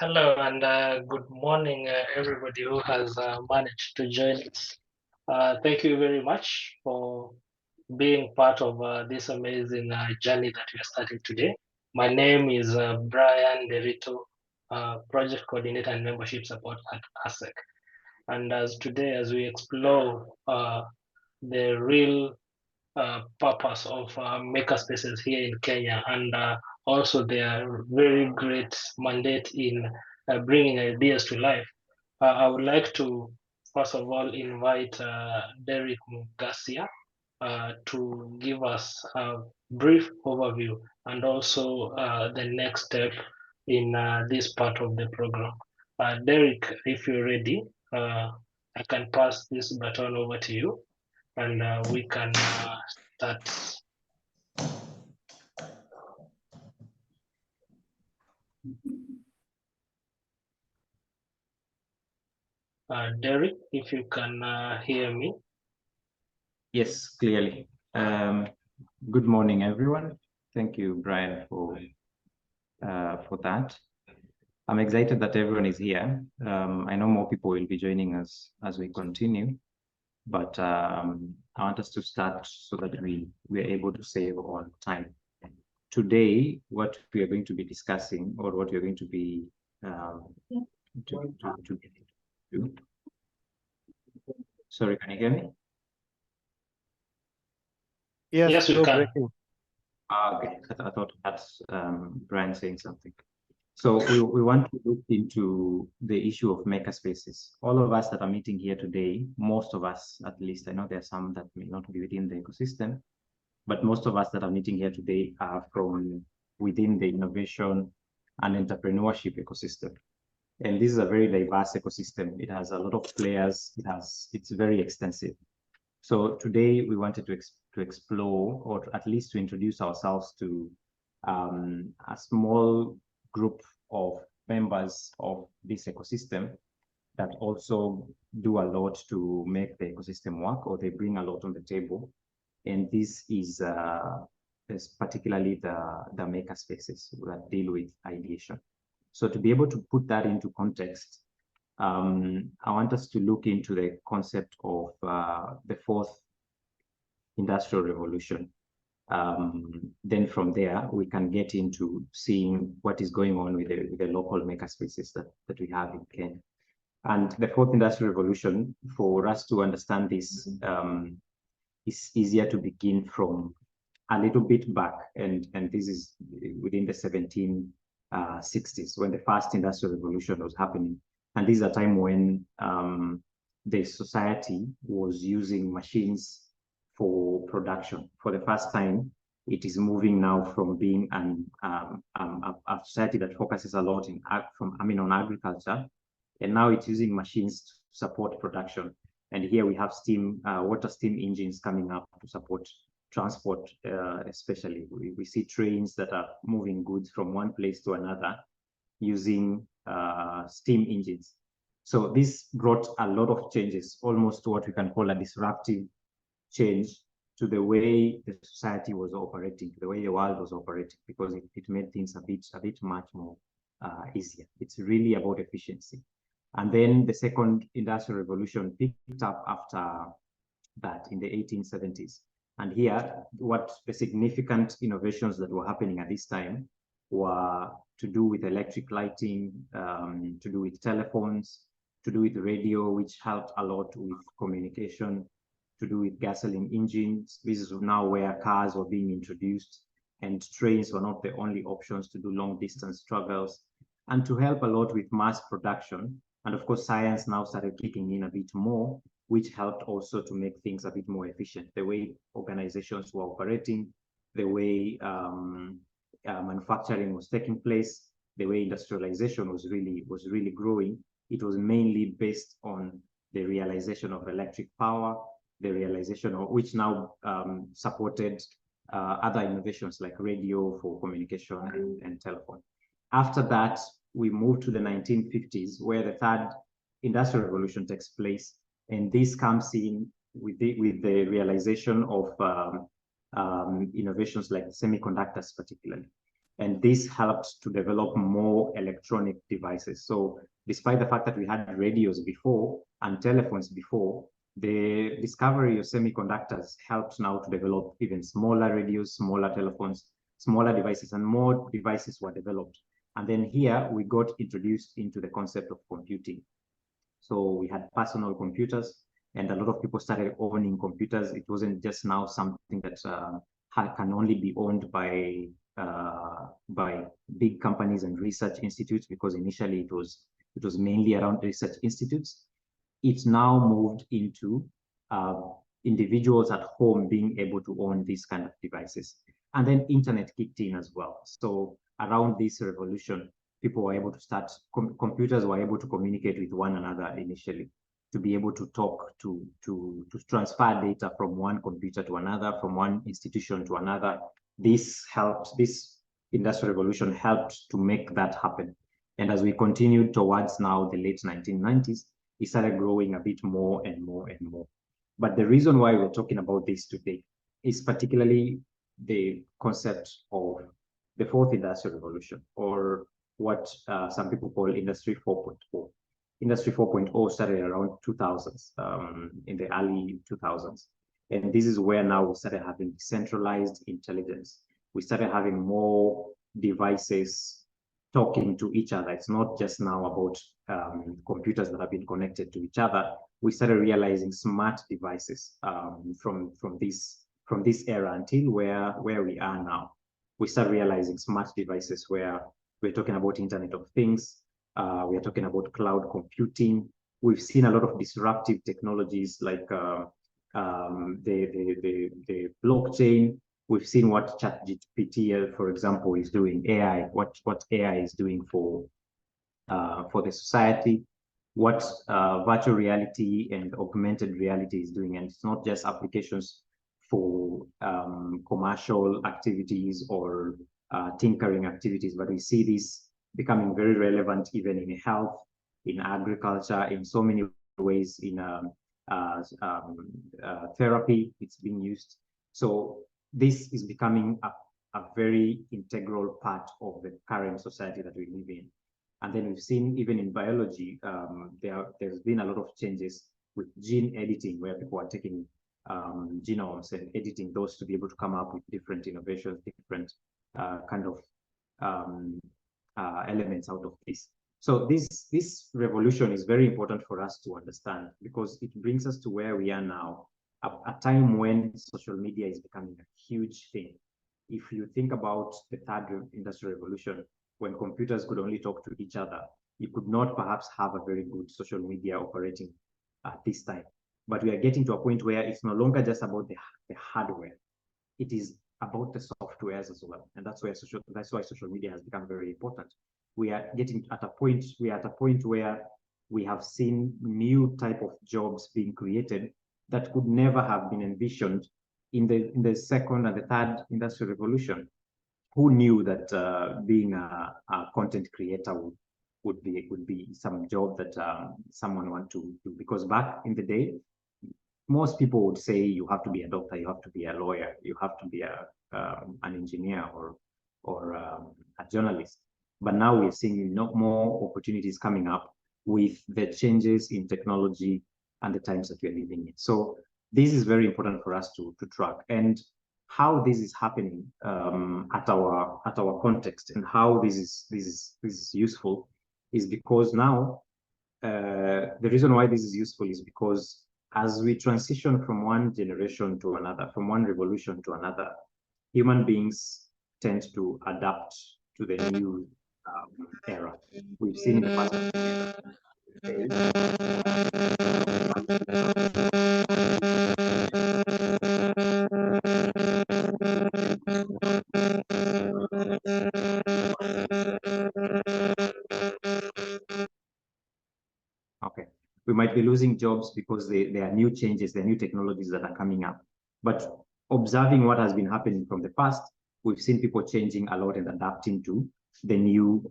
Hello and good morning, everybody who has managed to join us. Thank you very much for being part of this amazing journey that we are starting today. My name is Brian Derito, Project Coordinator and Membership Support at ASEC. And as today, as we explore the real purpose of Makerspaces here in Kenya, and also their very great mandate in bringing ideas to life. I would like to, first of all, invite Derek Mugasia to give us a brief overview and also the next step in this part of the program. Derek, if you're ready, I can pass this baton over to you and we can start. Derek, if you can hear me. Yes, clearly. Good morning, everyone. Thank you, Brian, for that. I'm excited that everyone is here. I know more people will be joining us as we continue, but I want us to start so that we are able to save on time. Today, what we are going to be discussing, or what we are going to be do. Sorry, can you hear me? Yes, we can. Okay, I thought that's Brian saying something. So we want to look into the issue of makerspaces. All of us that are meeting here today, most of us, at least, I know there are some that may not be within the ecosystem, but most of us that are meeting here today are from within the innovation and entrepreneurship ecosystem. And this is a very diverse ecosystem. It has a lot of players. It's very extensive. So today we wanted to explore, or at least to introduce ourselves to a small group of members of this ecosystem that also do a lot to make the ecosystem work, or they bring a lot on the table. And this is particularly the makerspaces that deal with ideation. So to be able to put that into context, I want us to look into the concept of the fourth industrial revolution. Then from there, we can get into seeing what is going on with the local makerspaces that we have in Kenya. And the fourth industrial revolution, for us to understand this, is easier to begin from a little bit back. And this is within the 1760s, when the first industrial revolution was happening. And this is a time when the society was using machines for production. For the first time, it is moving now from being a society that focuses a lot on agriculture, and now it's using machines to support production. And here we have water steam engines coming up to support transport, especially. We see trains that are moving goods from one place to another using steam engines. So this brought a lot of changes, almost what we can call a disruptive change to the way the society was operating, the way the world was operating, because it made things a bit much more easier. It's really about efficiency. And then the second industrial revolution picked up after that in the 1870s. And here, what the significant innovations that were happening at this time were to do with electric lighting, to do with telephones, to do with radio, which helped a lot with communication, to do with gasoline engines. This is now where cars were being introduced, and trains were not the only options to do long distance travels, and to help a lot with mass production. And of course, science now started kicking in a bit more, which helped also to make things a bit more efficient. The way organizations were operating, the way manufacturing was taking place, the way industrialization was really growing. It was mainly based on the realization of electric power, the realization of which now supported other innovations like radio for communication and telephone. After that, we moved to the 1950s, where the third industrial revolution takes place. And this comes in with the realization of innovations like semiconductors, particularly. And this helped to develop more electronic devices. So despite the fact that we had radios before and telephones before, the discovery of semiconductors helped now to develop even smaller radios, smaller telephones, smaller devices, and more devices were developed. And then here we got introduced into the concept of computing. So we had personal computers, and a lot of people started owning computers. It wasn't just now something that can only be owned by big companies and research institutes, because initially it was mainly around research institutes. It's now moved into uh, individuals at home being able to own these kind of devices. And then internet kicked in as well. So around this revolution, people were able to start, computers were able to communicate with one another initially, to be able to talk, to transfer data from one computer to another, from one institution to another. This industrial revolution helped to make that happen. And as we continued towards now the late 1990s, it started growing a bit more and more and more. But the reason why we're talking about this today is particularly the concept of the fourth industrial revolution, or what some people call Industry 4.0. Industry 4.0 started around 2000s, in the early 2000s. And this is where now we started having decentralized intelligence. We started having more devices talking to each other. It's not just now about computers that have been connected to each other. We started realizing smart devices from this era until where we are now. We start realizing smart devices where we're talking about Internet of Things. We are talking about cloud computing. We've seen a lot of disruptive technologies like the blockchain. We've seen what ChatGPT, for example, is doing. AI, what AI is doing for the society, what virtual reality and augmented reality is doing. And it's not just applications for commercial activities or tinkering activities, but we see this becoming very relevant even in health, in agriculture, in so many ways, in therapy, it's being used. So this is becoming a very integral part of the current society that we live in. And then we've seen even in biology, there's been a lot of changes with gene editing, where people are taking genomes and editing those to be able to come up with different innovations, different kind of elements out of this. So this revolution is very important for us to understand, because it brings us to where we are now, a time when social media is becoming a huge thing. If you think about the third industrial revolution, when computers could only talk to each other, you could not perhaps have a very good social media operating at this time. But we are getting to a point where it's no longer just about the hardware. It is about the softwares as well. And that's why social media has become very important. We are at a point where we have seen new type of jobs being created that could never have been envisioned in the second and the third industrial revolution. Who knew that being a content creator would be some job that someone want to do? Because back in the day, most people would say you have to be a doctor, you have to be a lawyer, you have to be an engineer or a journalist. But now we're seeing more opportunities coming up with the changes in technology and the times that we're living in. So this is very important for us to track, and how this is happening at our context, and how this is useful is because now the reason why this is useful is because as we transition from one generation to another, from one revolution to another, human beings tend to adapt to the new era. We've seen in the past okay, we might be losing jobs because there are new changes, there are new technologies that are coming up. But observing what has been happening from the past, we've seen people changing a lot and adapting to the new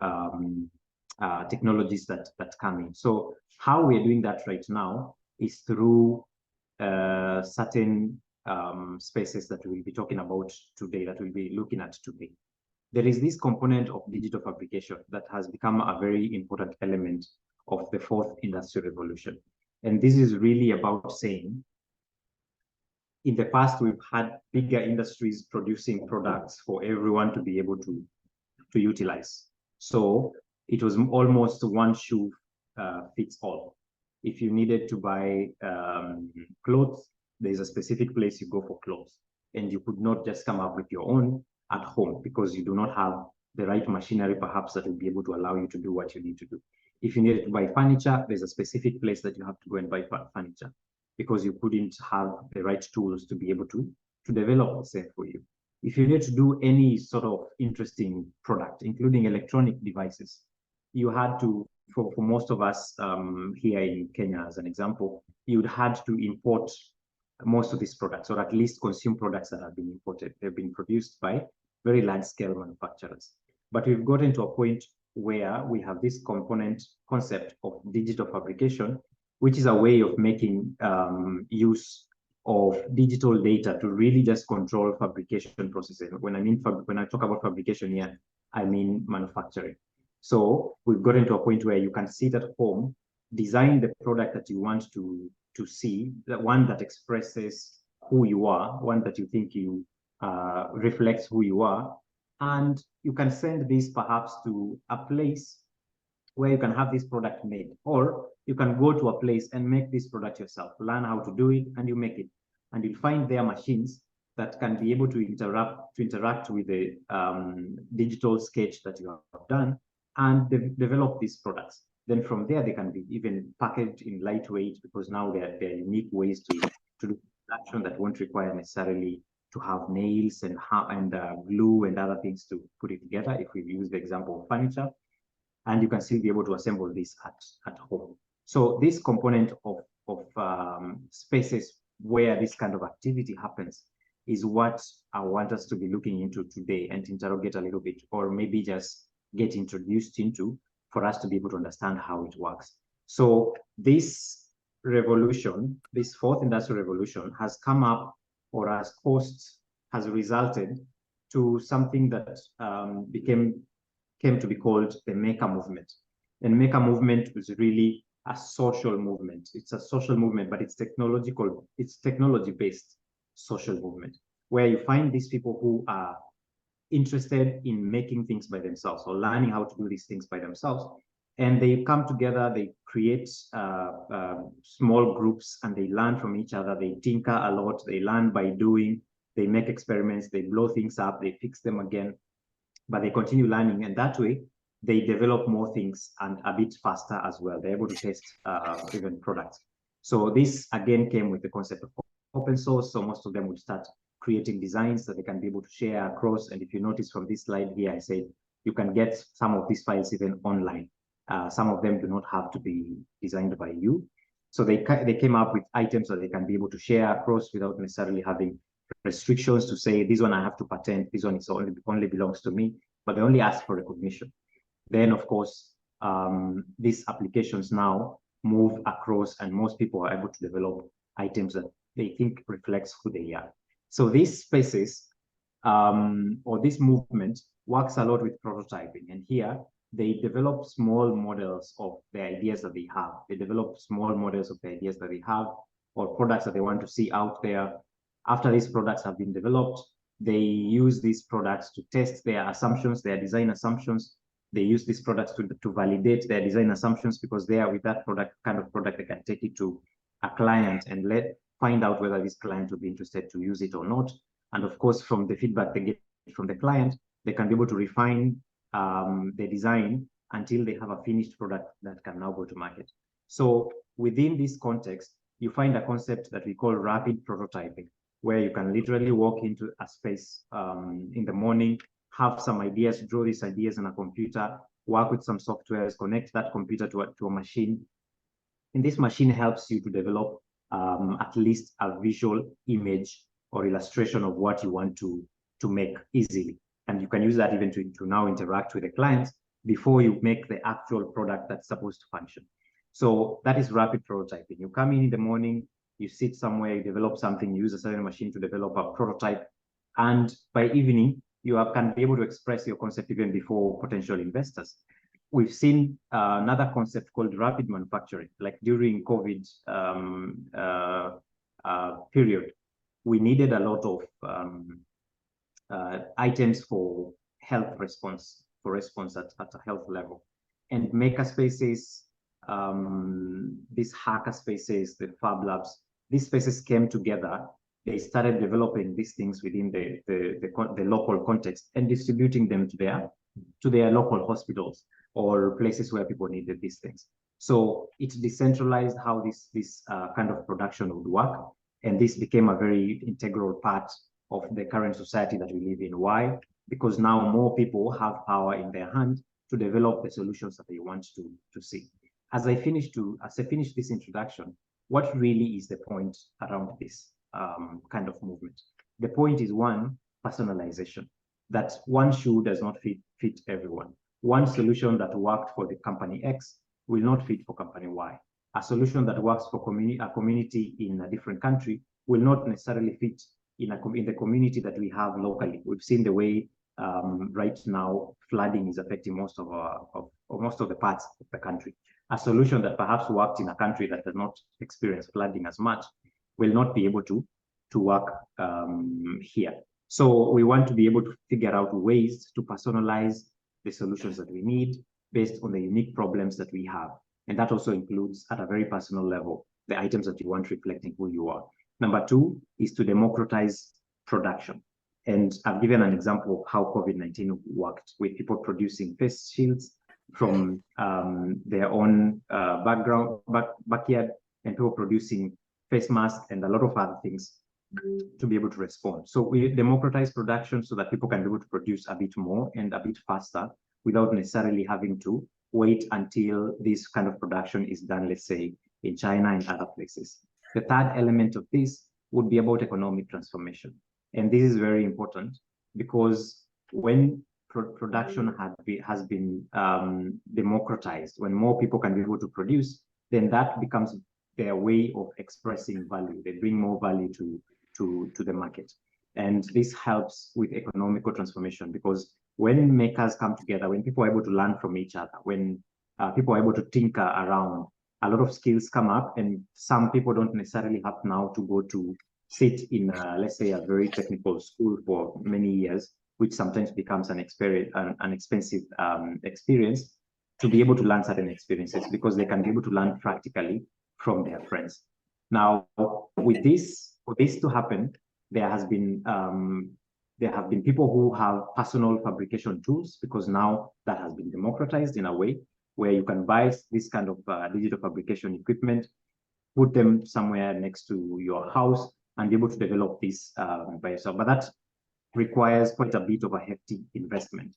technologies that come in. So how we're doing that right now is through certain spaces that we'll be talking about today, that we'll be looking at today. there is this component of digital fabrication that has become a very important element of the fourth industrial revolution. And this is really about saying, in the past, we've had bigger industries producing products for everyone to be able to utilize. So it was almost one shoe fits all. If you needed to buy clothes, there's a specific place you go for clothes. And you could not just come up with your own at home because you do not have the right machinery perhaps that will be able to allow you to do what you need to do. If you needed to buy furniture, there's a specific place that you have to go and buy furniture because you couldn't have the right tools to be able to develop the same for you. If you need to do any sort of interesting product, including electronic devices, you had to, for most of us here in Kenya, as an example, you'd had to import most of these products, or at least consume products that have been imported. They've been produced by very large-scale manufacturers. But we've gotten to a point where we have this concept of digital fabrication, which is a way of making use of digital data to really just control fabrication processes. When I talk about fabrication here, I mean manufacturing. So we've gotten to a point where you can sit at home, design the product that you want to see, the one that expresses who you are, one that you think you reflects who you are, and you can send this perhaps to a place where you can have this product made, or you can go to a place and make this product yourself, learn how to do it, and you make it. And you'll find there machines that can be able to interact with the digital sketch that you have done and develop these products. Then from there, they can be even packaged in lightweight, because now there are unique ways to do production that won't require necessarily to have nails and glue and other things to put it together, if we use the example of furniture. And you can still be able to assemble this at home. So this component of spaces where this kind of activity happens is what I want us to be looking into today and interrogate a little bit, or maybe just get introduced into, for us to be able to understand how it works. So this revolution, this fourth industrial revolution, has come up, or has resulted to something that came to be called the Maker movement. And Maker movement was really a social movement. It's a social movement, but it's technology-based social movement, where you find these people who are interested in making things by themselves, or learning how to do these things by themselves. And they come together, they create small groups, and they learn from each other. They tinker a lot, they learn by doing, they make experiments, they blow things up, they fix them again, but they continue learning, and that way they develop more things and a bit faster as well. They're able to test even products. So this again came with the concept of open source. So most of them would start creating designs that they can be able to share across. And if you notice from this slide here, I said you can get some of these files even online. Some of them do not have to be designed by you. So they came up with items that they can be able to share across without necessarily having restrictions to say, this one I have to patent, this one is only belongs to me, but they only ask for recognition. Then, of course, these applications now move across, and most people are able to develop items that they think reflects who they are. So these spaces, or this movement, works a lot with prototyping. And here, they develop small models of the ideas that they have. They develop small models of the ideas that they have, or products that they want to see out there. After these products have been developed, they use these products to test their assumptions, their design assumptions. They use these products to validate their design assumptions, because they are with that kind of product, they can take it to a client and find out whether this client will be interested to use it or not. And of course, from the feedback they get from the client, they can be able to refine the design until they have a finished product that can now go to market. So within this context, you find a concept that we call rapid prototyping, where you can literally walk into a space in the morning, have some ideas, draw these ideas on a computer, work with some softwares, connect that computer to a machine. And this machine helps you to develop at least a visual image or illustration of what you want to make easily. And you can use that even to now interact with the clients before you make the actual product that's supposed to function. So that is rapid prototyping. You come in the morning, you sit somewhere, you develop something, you use a certain machine to develop a prototype, and by evening, can be able to express your concept even before potential investors. We've seen another concept called rapid manufacturing, like during COVID period, we needed a lot of items for health response, at a health level. And Makerspaces, these hacker spaces, the Fab Labs, these spaces came together. They started developing these things within the local context and distributing them to their local hospitals or places where people needed these things. So it decentralized how this kind of production would work, and this became a very integral part of the current society that we live in. Why? Because now more people have power in their hand to develop the solutions that they want to see. As I finish this introduction, what really is the point around this kind of movement? The point is, one, personalization. That one shoe does not fit everyone. One solution that worked for the company X will not fit for company Y. A solution that works for a community in a different country will not necessarily fit in the community that we have locally. We've seen the way right now flooding is affecting most of the parts of the country. A solution that perhaps worked in a country that does not experience flooding as much will not be able to work here. So we want to be able to figure out ways to personalize the solutions that we need based on the unique problems that we have. And that also includes, at a very personal level, the items that you want reflecting who you are. Number two is to democratize production. And I've given an example of how COVID-19 worked, with people producing face shields from their own backyard, and people producing face masks and a lot of other things to be able to respond. So we democratize production so that people can be able to produce a bit more and a bit faster without necessarily having to wait until this kind of production is done, let's say, in China and other places. The third element of this would be about economic transformation. And this is very important because when production has been democratized, when more people can be able to produce, then that becomes their way of expressing value. They bring more value to the market. And this helps with economical transformation, because when makers come together, when people are able to learn from each other, when people are able to tinker around, a lot of skills come up, and some people don't necessarily have now to go to sit in, let's say, a very technical school for many years, which sometimes becomes an expensive experience, to be able to learn certain experiences, because they can be able to learn practically from their friends. Now, with this, for this to happen, there have been people who have personal fabrication tools, because now that has been democratized in a way where you can buy this kind of digital fabrication equipment, put them somewhere next to your house, and be able to develop this by yourself. But that requires quite a bit of a hefty investment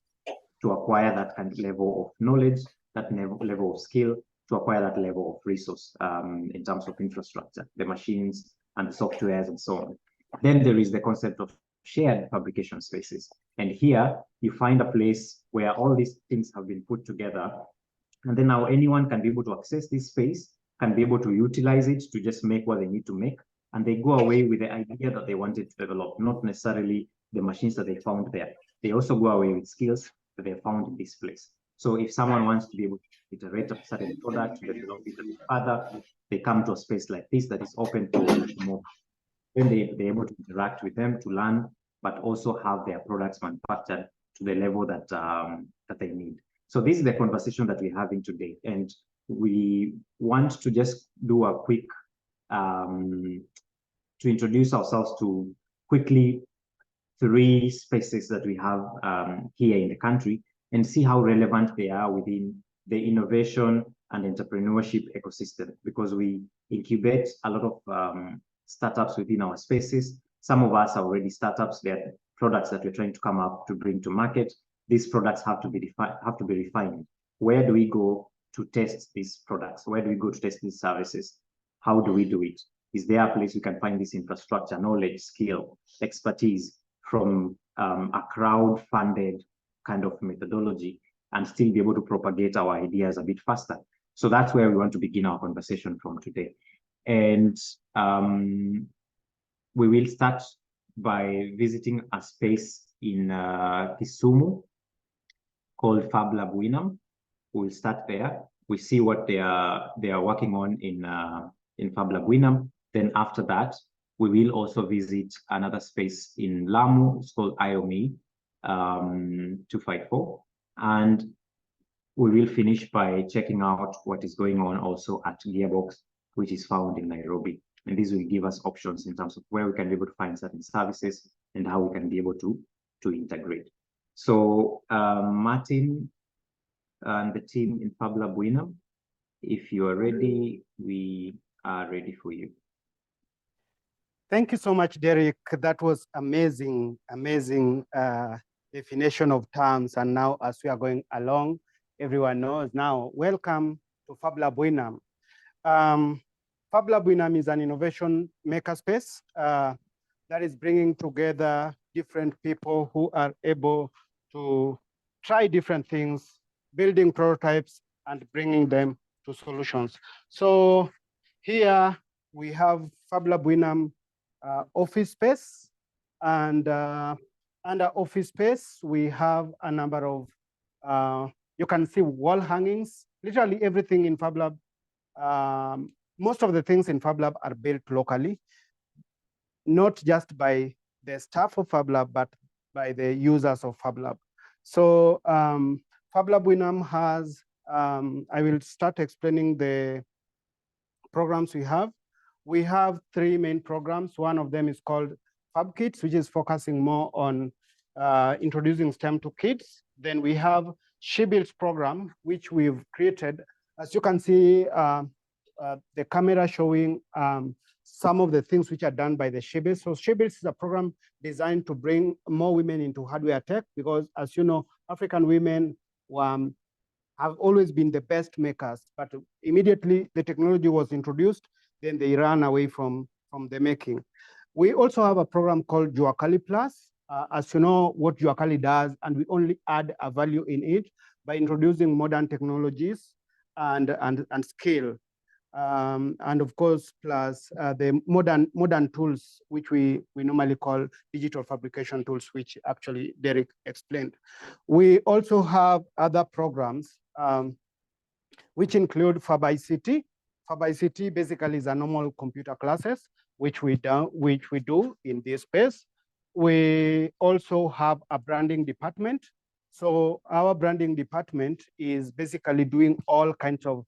to acquire that kind of level of knowledge, that level of skill, to acquire that level of resource in terms of infrastructure, the machines and the softwares and so on. Then there is the concept of shared fabrication spaces. And here you find a place where all these things have been put together. And then now anyone can be able to access this space, can be able to utilize it to just make what they need to make. And they go away with the idea that they wanted to develop, not necessarily the machines that they found there. They also go away with skills that they found in this place. So if someone wants to be able to iterate a certain product, to develop it a bit further, they come to a space like this that is open for more. Then they're able to interact with them to learn, but also have their products manufactured to the level that that they need. So this is the conversation that we're having today. And we want to just do a quick, to introduce ourselves to quickly 3 spaces that we have here in the country, and see how relevant they are within the innovation and entrepreneurship ecosystem, because we incubate a lot of startups within our spaces. Some of us are already startups. They're products that we're trying to come up to bring to market. These products have to be refined. Where do we go to test these products? Where do we go to test these services? How do we do it? Is there a place we can find this infrastructure, knowledge, skill, expertise from a crowd-funded kind of methodology, and still be able to propagate our ideas a bit faster? So that's where we want to begin our conversation from today. And we will start by visiting a space in Kisumu called Fablab Winam. We'll start there. We see what they are working on in Fablab Winam. Then after that, we will also visit another space in Lamu. It's called IOME 254. And we will finish by checking out what is going on also at Gearbox, which is found in Nairobi. And this will give us options in terms of where we can be able to find certain services and how we can be able to integrate. So Martin and the team in Fablab Winam, if you are ready, we are ready for you. Thank you so much, Derek. That was amazing definition of terms. And now as we are going along, everyone knows now, welcome to Fablab Winam. Fablab Winam is an innovation makerspace that is bringing together different people who are able to try different things, building prototypes and bringing them to solutions. So here we have Fablab Winam office space, and under office space, we have a number of, you can see wall hangings, literally everything in Fablab. Most of the things in Fablab are built locally, not just by the staff of Fablab, but by the users of Fablab. So Fablab Winam has, I will start explaining the programs we have. We have three main programs. One of them is called Fab Kits, which is focusing more on introducing STEM to kids. Then we have She Builds program, which we've created. As you can see, the camera showing some of the things which are done by the She Builds. So She Builds is a program designed to bring more women into hardware tech, because as you know, African women have always been the best makers, but immediately the technology was introduced, then they ran away from the making. We also have a program called Juakali Plus. As you know what Juakali does, and we only add a value in it by introducing modern technologies and scale. And of course, plus the modern tools, which we normally call digital fabrication tools, which actually Derek explained. We also have other programs, which include Fab ICT. Fab ICT basically is a normal computer classes, which we do in this space. We also have a branding department. So our branding department is basically doing all kinds of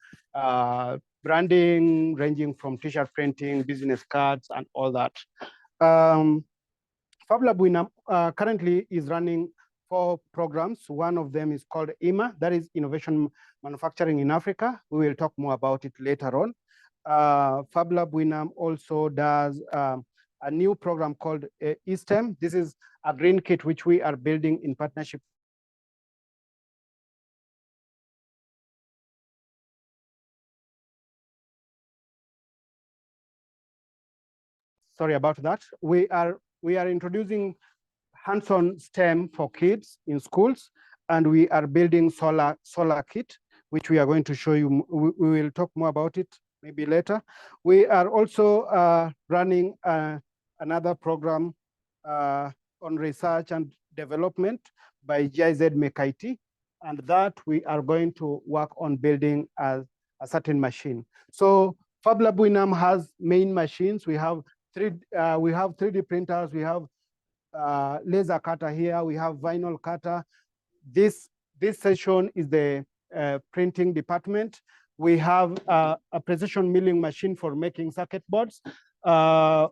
branding, ranging from t-shirt printing, business cards, and all that. Fablab Winam currently is running 4 programs. One of them is called IMA, that is Innovation Manufacturing in Africa. We will talk more about it later on. Fablab Winam also does a new program called eSTEM. This is a green kit which we are building in partnership. Sorry about that. We are introducing hands-on STEM for kids in schools, and we are building solar kit, which we are going to show you. We will talk more about it maybe later. We are also running another program on research and development by GIZ Make IT, and that we are going to work on building a certain machine. So Fablab Winam has main machines. We have 3D printers. We have laser cutter here. We have vinyl cutter. This session is the printing department. We have a precision milling machine for making circuit boards.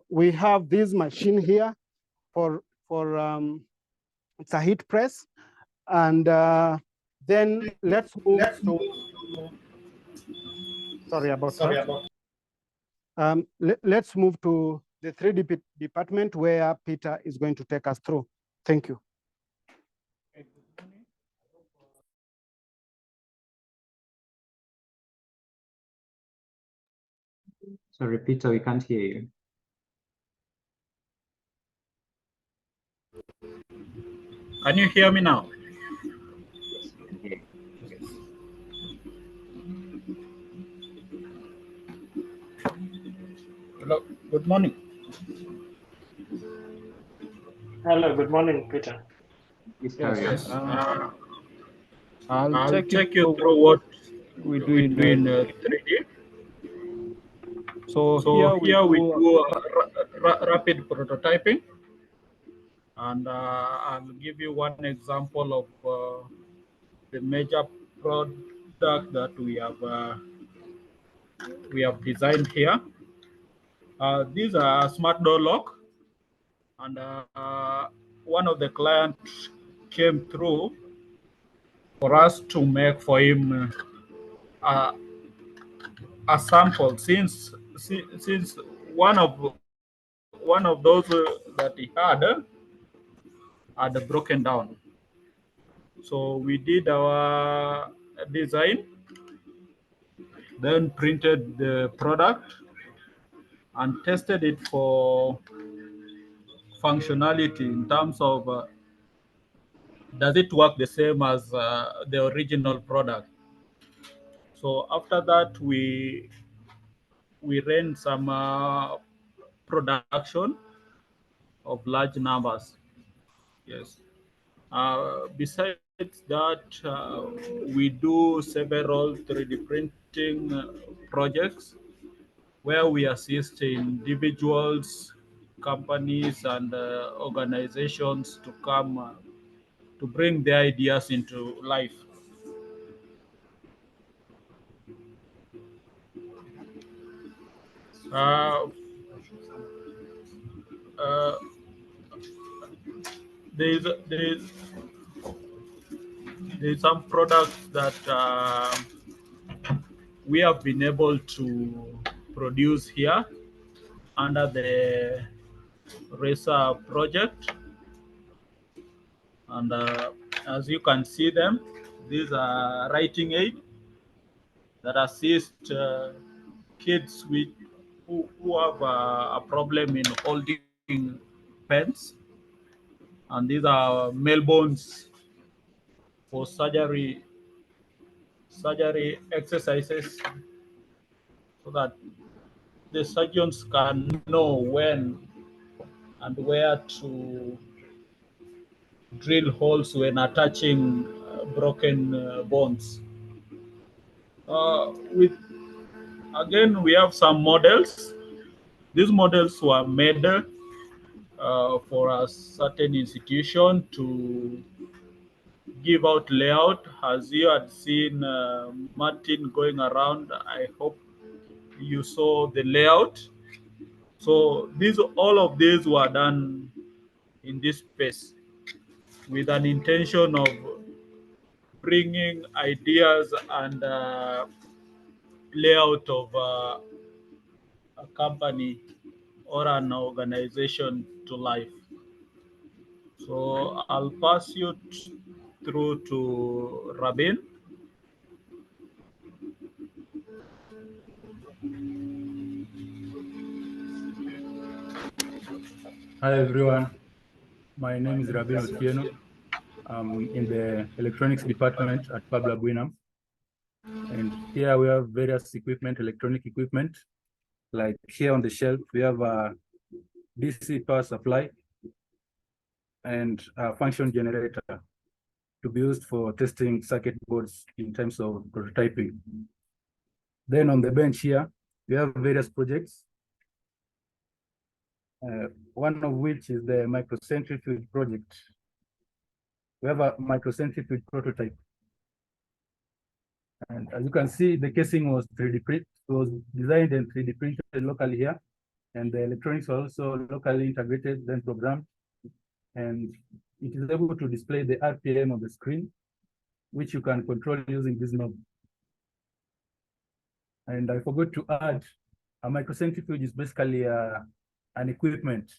We have this machine here for it's a heat press. And then let's move to, sorry about that. Let's move to the 3D department, where Peter is going to take us through. Thank you. Sorry, Peter, we can't hear you. Can you hear me now? Yes, we can hear you. Hello, good morning. Hello, good morning, Peter. Please Yes. carry on. Yes. I'll I'll take you take you through through what what we do we in do in 3D. so So here we here we do do rapid prototyping, and I'll give you one example of the major product that we have designed here. These are smart door lock, and one of the clients came through for us to make for him a sample, since one of those that he had broken down. So we did our design, then printed the product and tested it for functionality in terms of does it work the same as the original product. So after that, we ran some production of large numbers. Yes. Besides that, we do several 3D printing projects where we assist individuals, companies, and organizations to come to bring their ideas into life. Uh, uh, there's, there's, there's some products that we have been able to produce here under the RESA project. And as you can see them, these are writing aid that assist kids who have a problem in holding pens. And these are mail bones for surgery exercises, so that the surgeons can know when and where to drill holes when attaching broken bones. With again, we have some models. These models were made for a certain institution to give out layout. As you had seen Martin going around, I hope you saw the layout. So all of these were done in this space with an intention of bringing ideas and layout of a company or an organization to life. So I'll pass you through to Rabin. Hi everyone, my name is Rabin Otieno. I'm in the electronics department at Fablab Winam. And here we have various equipment, electronic equipment. Like here on the shelf, we have a DC power supply and a function generator to be used for testing circuit boards in terms of prototyping. Then on the bench here, we have various projects. One of which is the microcentrifuge project. We have a microcentrifuge prototype. And as you can see, the casing was 3D print, was designed and 3D printed locally here. And the electronics are also locally integrated, then programmed. And it is able to display the RPM on the screen, which you can control using this knob. And I forgot to add, a microcentrifuge is basically an equipment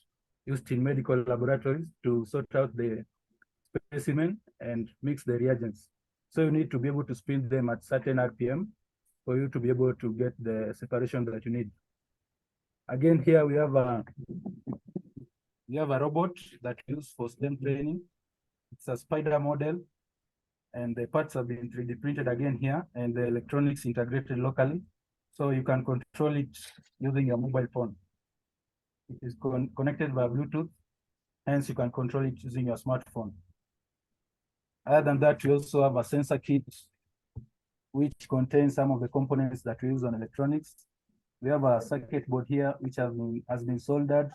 used in medical laboratories to sort out the specimen and mix the reagents. So you need to be able to spin them at certain RPM for you to be able to get the separation that you need. Again, here we have a robot that we use for STEM training. It's a spider model, and the parts have been 3D printed again here, and the electronics integrated locally. So you can control it using your mobile phone. It is connected via Bluetooth, hence you can control it using your smartphone. Other than that, we also have a sensor kit, which contains some of the components that we use on electronics. We have a circuit board here, which has been soldered.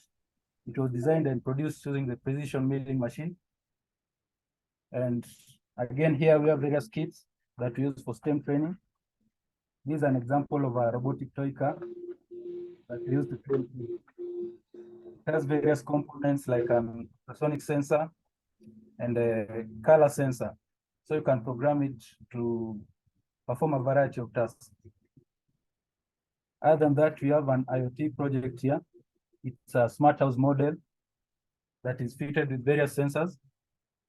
It was designed and produced using the precision milling machine. And again, here we have various kits that we use for STEM training. This is an example of a robotic toy car that we use to train people. It has various components like a sonic sensor and a color sensor. So you can program it to perform a variety of tasks. Other than that, we have an IoT project here. It's a smart house model that is fitted with various sensors.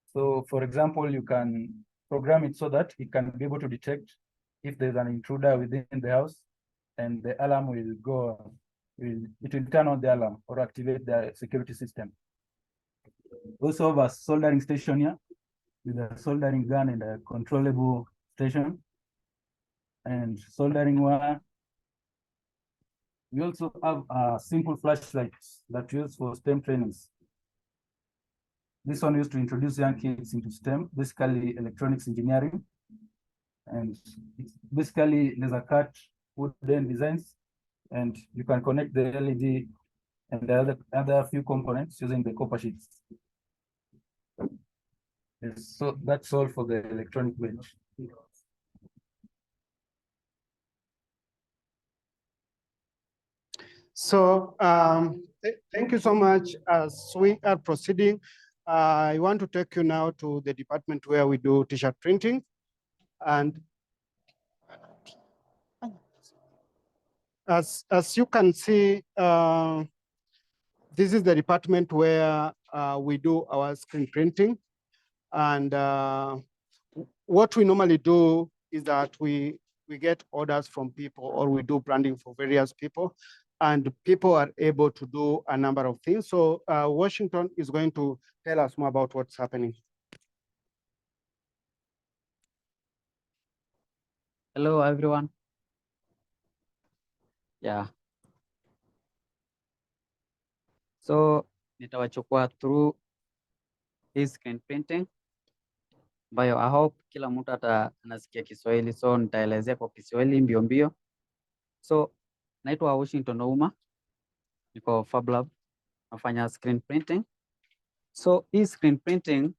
So for example, you can program it so that it can be able to detect if there's an intruder within the house, and the alarm will go, it will turn on the alarm or activate the security system. We also have a soldering station here with a soldering gun and a controllable station and soldering wire. We also have simple flashlights that we use for STEM trainings. This one used to introduce young kids into STEM, basically electronics engineering. And it's basically laser cut wooden designs, and you can connect the LED and the other few components using the copper sheets. Yes, so that's all for the electronic bench. So thank you so much. As we are proceeding, I want to take you now to the department where we do t-shirt printing. And as you can see, this is the department where we do our screen printing. And what we normally do is that we get orders from people, or we do branding for various people, and people are able to do a number of things. So Washington is going to tell us more about what's happening. Hello, everyone. Yeah. So nitawachukua through hii screen printing ambayo I hope kila mtu anasikia Kiswahili, so nitaelezea kwa Kiswahili mbio mbio. So naitwa Washington Ouma, niko Fablab, nafanya screen printing. So hii screen printing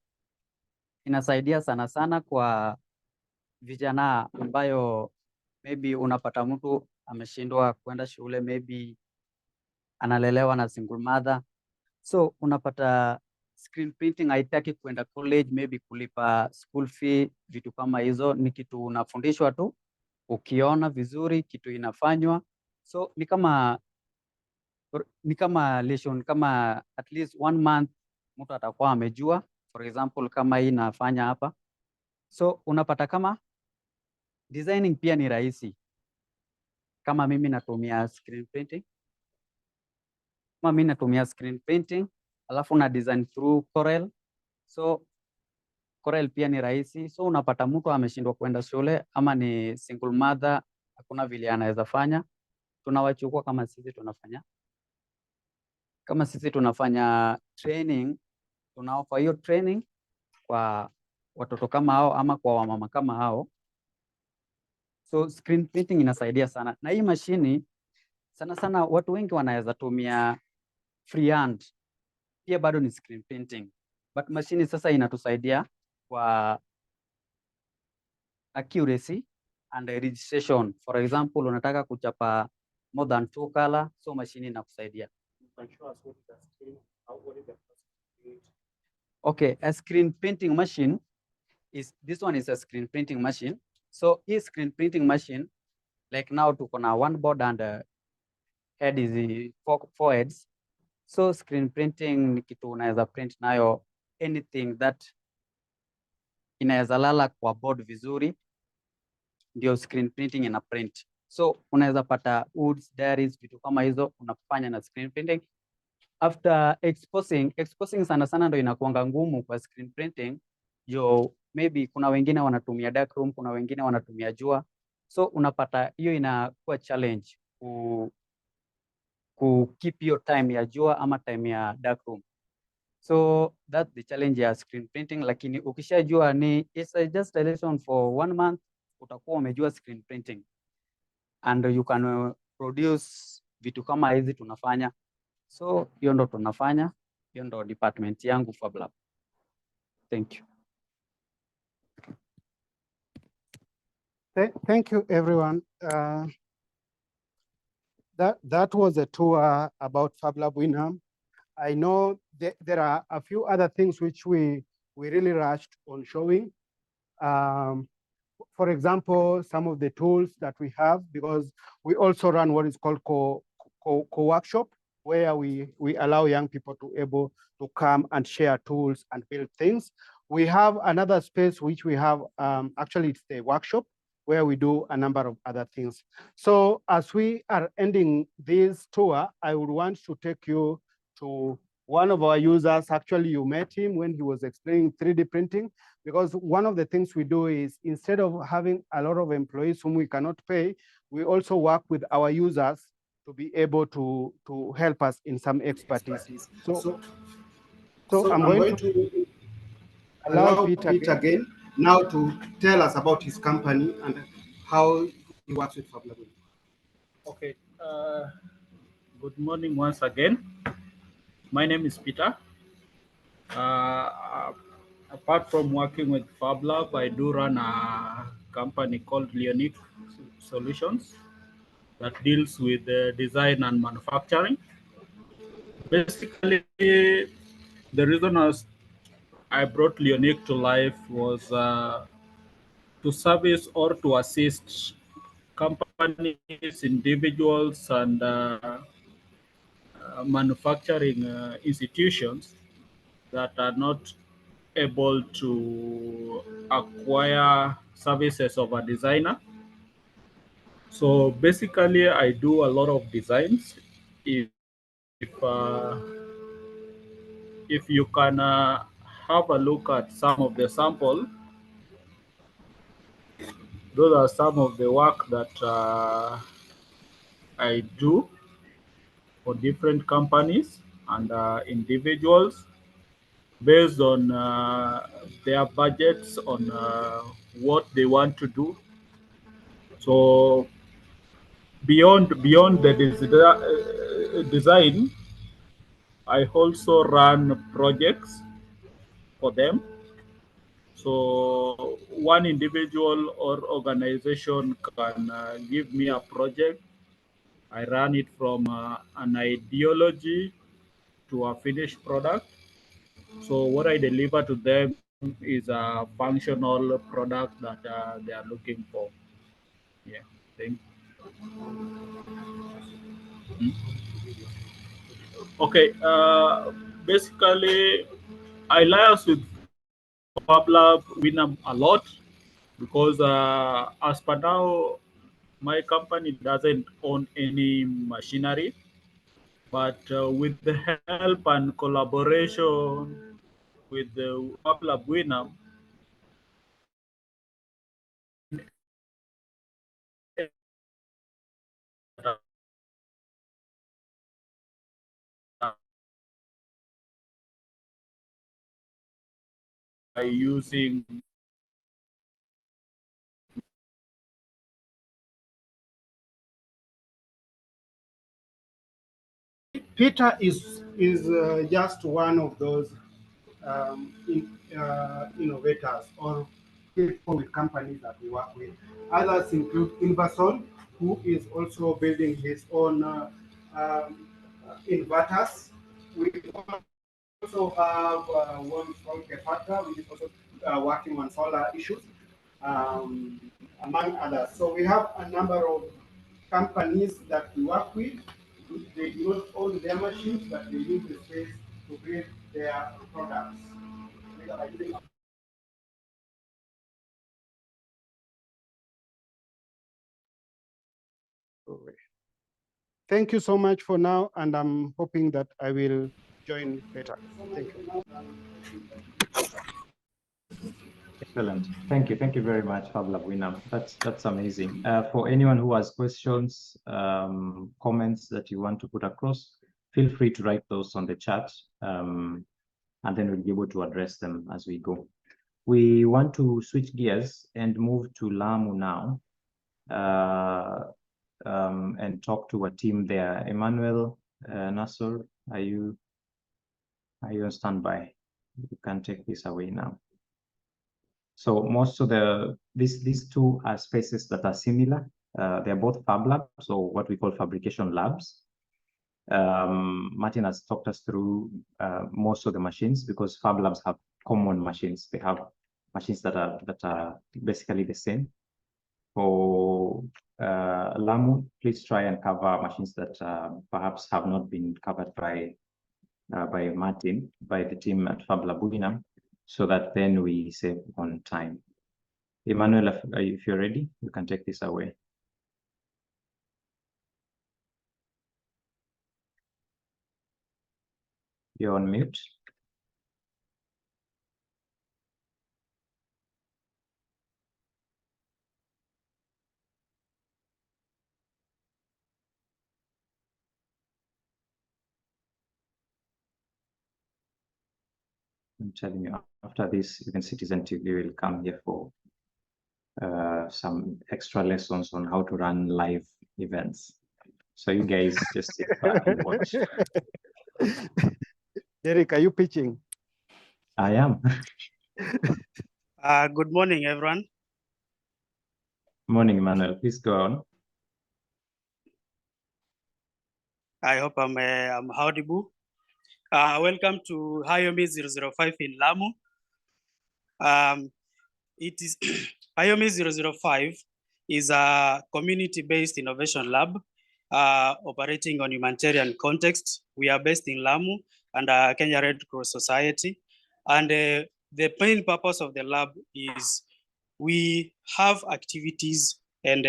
inasaidia sana sana kwa vijana ambayo maybe unapata mtu ameshindwa kwenda shule, maybe analelewa na single mother. So unapata screen printing haitaki kwenda college, maybe kulipa school fee, vitu kama hizo. Ni kitu unafundishwa tu, ukiona vizuri kitu inafanywa. So ni kama lesson, kama at least 1 month mtu atakuwa amejua. For example, kama hii nafanya hapa. So unapata kama designing pia ni rahisi. Kama mimi natumia screen printing. Alafu na design through Corel. So Corel pia ni rahisi. So unapata mtu ameshindwa kwenda shule ama ni single mother, hakuna vile anaweza fanya. Tunawachukua kama sisi tunafanya training, tunaofa hiyo training kwa watoto kama hao ama kwa wamama kama hao. So screen printing inasaidia sana. Na hii mashini sana sana watu wengi wanaweza tumia freehand. Pia bado ni screen printing. But mashini sasa inatusaidia kwa accuracy and registration. For example, unataka kuchapa more than 2 color, so mashini inakusaidia. Okay, a screen printing machine this one is a screen printing machine. So this screen printing machine, like now tuko na one board and head is 4 heads. So screen printing ni kitu unaweza print nayo anything that inaweza lala kwa board vizuri, ndio screen printing ina print. So unaweza pata woods, diaries, vitu kama hizo unafanya na screen printing. After exposing sana sana ndio inakuanga ngumu kwa screen printing. Maybe kuna wengine wanatumia dark room, kuna wengine wanatumia jua. So unapata hiyo inakuwa challenge ku keep your time ya jua ama time ya dark room. So that's the challenge ya screen printing, lakini ukishajua ni it's just a lesson for 1 month, utakuwa umejua screen printing and you can produce vitu kama hizi tunafanya. So hiyo ndo tunafanya, hiyo ndo department yangu Fablab. Thank you. Thank you, everyone. That was a tour about Fablab Winam. I know there are a few other things which we really rushed on showing. For example, some of the tools that we have, because we also run what is called co-workshop, where we allow young people to able to come and share tools and build things. We have another space which we have, actually it's the workshop, where we do a number of other things. So as we are ending this tour, I would want to take you to one of our users. Actually, you met him when he was explaining 3D printing, because one of the things we do is, instead of having a lot of employees whom we cannot pay, we also work with our users to be able to help us in some expertise. So I'm going to allow Peter again now to tell us about his company and how he works with Fablab. Okay. Good morning once again. My name is Peter. Apart from working with Fablab, I do run a company called Leonic Solutions that deals with design and manufacturing. Basically, the reason I brought Leonic to life was to service or to assist companies, individuals, and manufacturing institutions that are not able to acquire services of a designer. So basically, I do a lot of designs. If you can have a look at some of the sample, those are some of the work that I do for different companies and individuals based on their budgets, on what they want to do. So beyond the design, I also run projects for them. So one individual or organization can give me a project. I run it from an ideology to a finished product. So what I deliver to them is a functional product that they are looking for. Yeah, thank. Okay. Basically, I liaise with Fablab Winam a lot because as per now, my company doesn't own any machinery, but with the help and collaboration with the Fablab Winam, by using Peter is just one of those innovators or people with companies that we work with. Others include Inversol, who is also building his own inverters. We also have one called Kefata, which is also working on solar issues, among others. So we have a number of companies that we work with. They do not own their machines, but they use the space to build their products. Thank you so much for now, and I'm hoping that I will join later. Thank you. Excellent. Thank you. Thank you very much, Fablab Winam. That's amazing. For anyone who has questions, comments that you want to put across, feel free to write those on the chat. and then we'll be able to address them as we go. We want to switch gears and move to Lamu now, and talk to a team there. Emmanuel, Nasser, are you on standby? You can take this away now. So most of these two are spaces that are similar. They're both Fab Labs, so what we call fabrication labs. Martin has talked us through most of the machines, because Fab Labs have common machines. They have machines that are basically the same. For Lamu, please try and cover machines that perhaps have not been covered by Martin, by the team at Fablab Winam, so that then we save on time. Emmanuel, if you're ready, you can take this away. You're on mute. I'm telling you, after this, even Citizen TV will come here for some extra lessons on how to run live events. So you guys just sit back and watch. Derek, are you pitching? I am. Good morning, everyone. Morning, Emmanuel. Please go on. I hope I'm audible. Welcome to IOMI 005 in Lamu. It is IOMI 005 is a community-based innovation lab operating on humanitarian context. We are based in Lamu and Kenya Red Cross Society. And the main purpose of the lab is we have activities and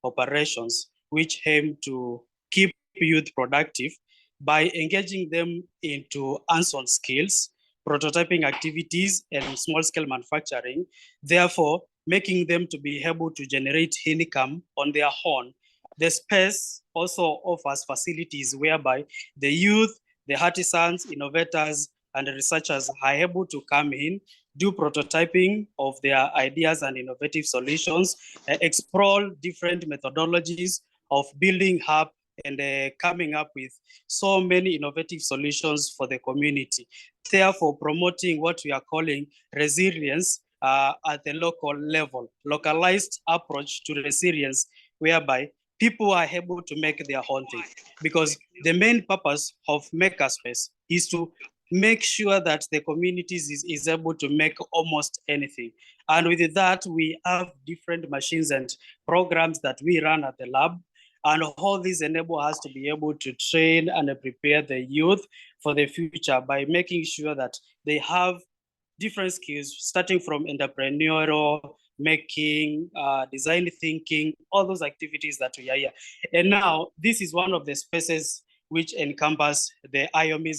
operations which aim to keep youth productive by engaging them into hands-on skills, prototyping activities, and small-scale manufacturing, therefore making them to be able to generate income on their own. The space also offers facilities whereby the youth, the artisans, innovators, and researchers are able to come in, do prototyping of their ideas and innovative solutions, explore different methodologies of building up and coming up with so many innovative solutions for the community. Therefore, promoting what we are calling resilience at the local level, localized approach to resilience, whereby people are able to make their own thing. Because the main purpose of Makerspace is to make sure that the communities is able to make almost anything. And with that, we have different machines and programs that we run at the lab. And all these enable us to be able to train and prepare the youth for the future by making sure that they have different skills, starting from entrepreneurial, making, design thinking, all those activities that we are here. And now, this is one of the spaces which encompass the IOMI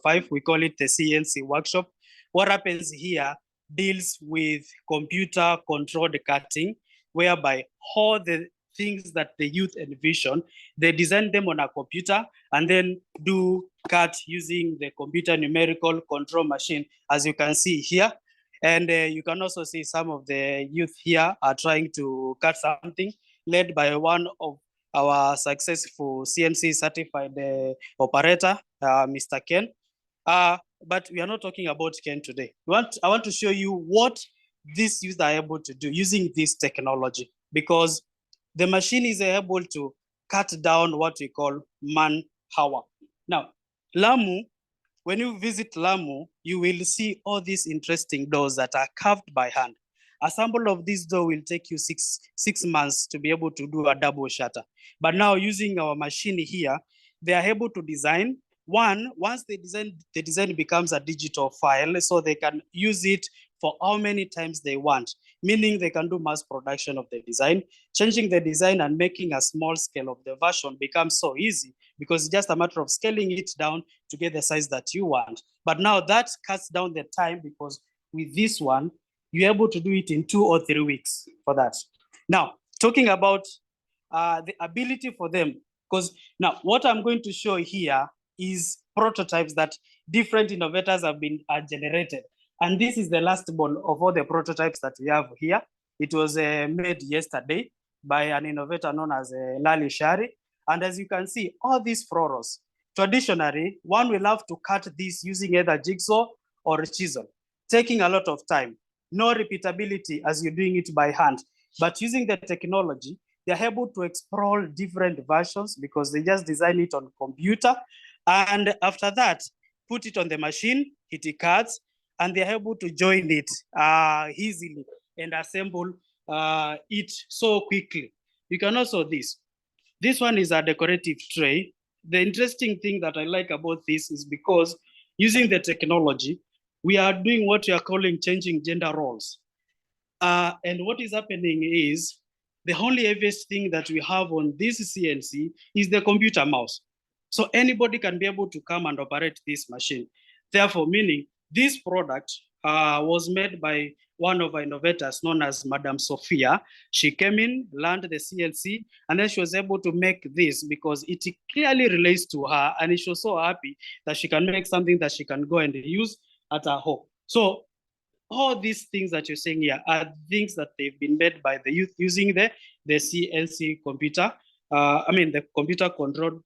005. We call it the CNC workshop. What happens here deals with computer-controlled cutting, whereby all the things that the youth envision, they design them on a computer and then do cut using the computer numerical control machine, as you can see here. And you can also see some of the youth here are trying to cut something, led by one of our successful CNC certified operator, Mr. Ken. But we are not talking about Ken today. I want to show you what these youth are able to do using this technology, because the machine is able to cut down what we call man-hour. Now, Lamu, when you visit Lamu, you will see all these interesting doors that are carved by hand. A sample of this door will take you six months to be able to do a double shutter. But now using our machine here, they are able to design. Once the design becomes a digital file, so they can use it for how many times they want, meaning they can do mass production of the design. Changing the design and making a small scale of the version becomes so easy, because it's just a matter of scaling it down to get the size that you want. But now that cuts down the time, because with this one, you're able to do it in 2 or 3 weeks for that. Now, talking about the ability for them, because now what I'm going to show here is prototypes that different innovators have been generated. And this is the last one of all the prototypes that we have here. It was made yesterday by an innovator known as Lali Shari. And as you can see, all these florals, traditionally, one will have to cut this using either jigsaw or chisel, taking a lot of time. No repeatability as you're doing it by hand. But using the technology, they're able to explore different versions because they just design it on computer. And after that, put it on the machine, hit the cards, and they're able to join it easily and assemble it so quickly. You can also this one is a decorative tray. The interesting thing that I like about this is because using the technology, we are doing what we are calling changing gender roles. And what is happening is the only obvious thing that we have on this CNC is the computer mouse. So anybody can be able to come and operate this machine. Therefore, meaning this product was made by one of our innovators known as Madam Sophia. She came in, learned the CNC, and then she was able to make this because it clearly relates to her, and she was so happy that she can make something that she can go and use at her home. So all these things that you're saying here are things that they've been made by the youth using the CNC computer, the computer controlled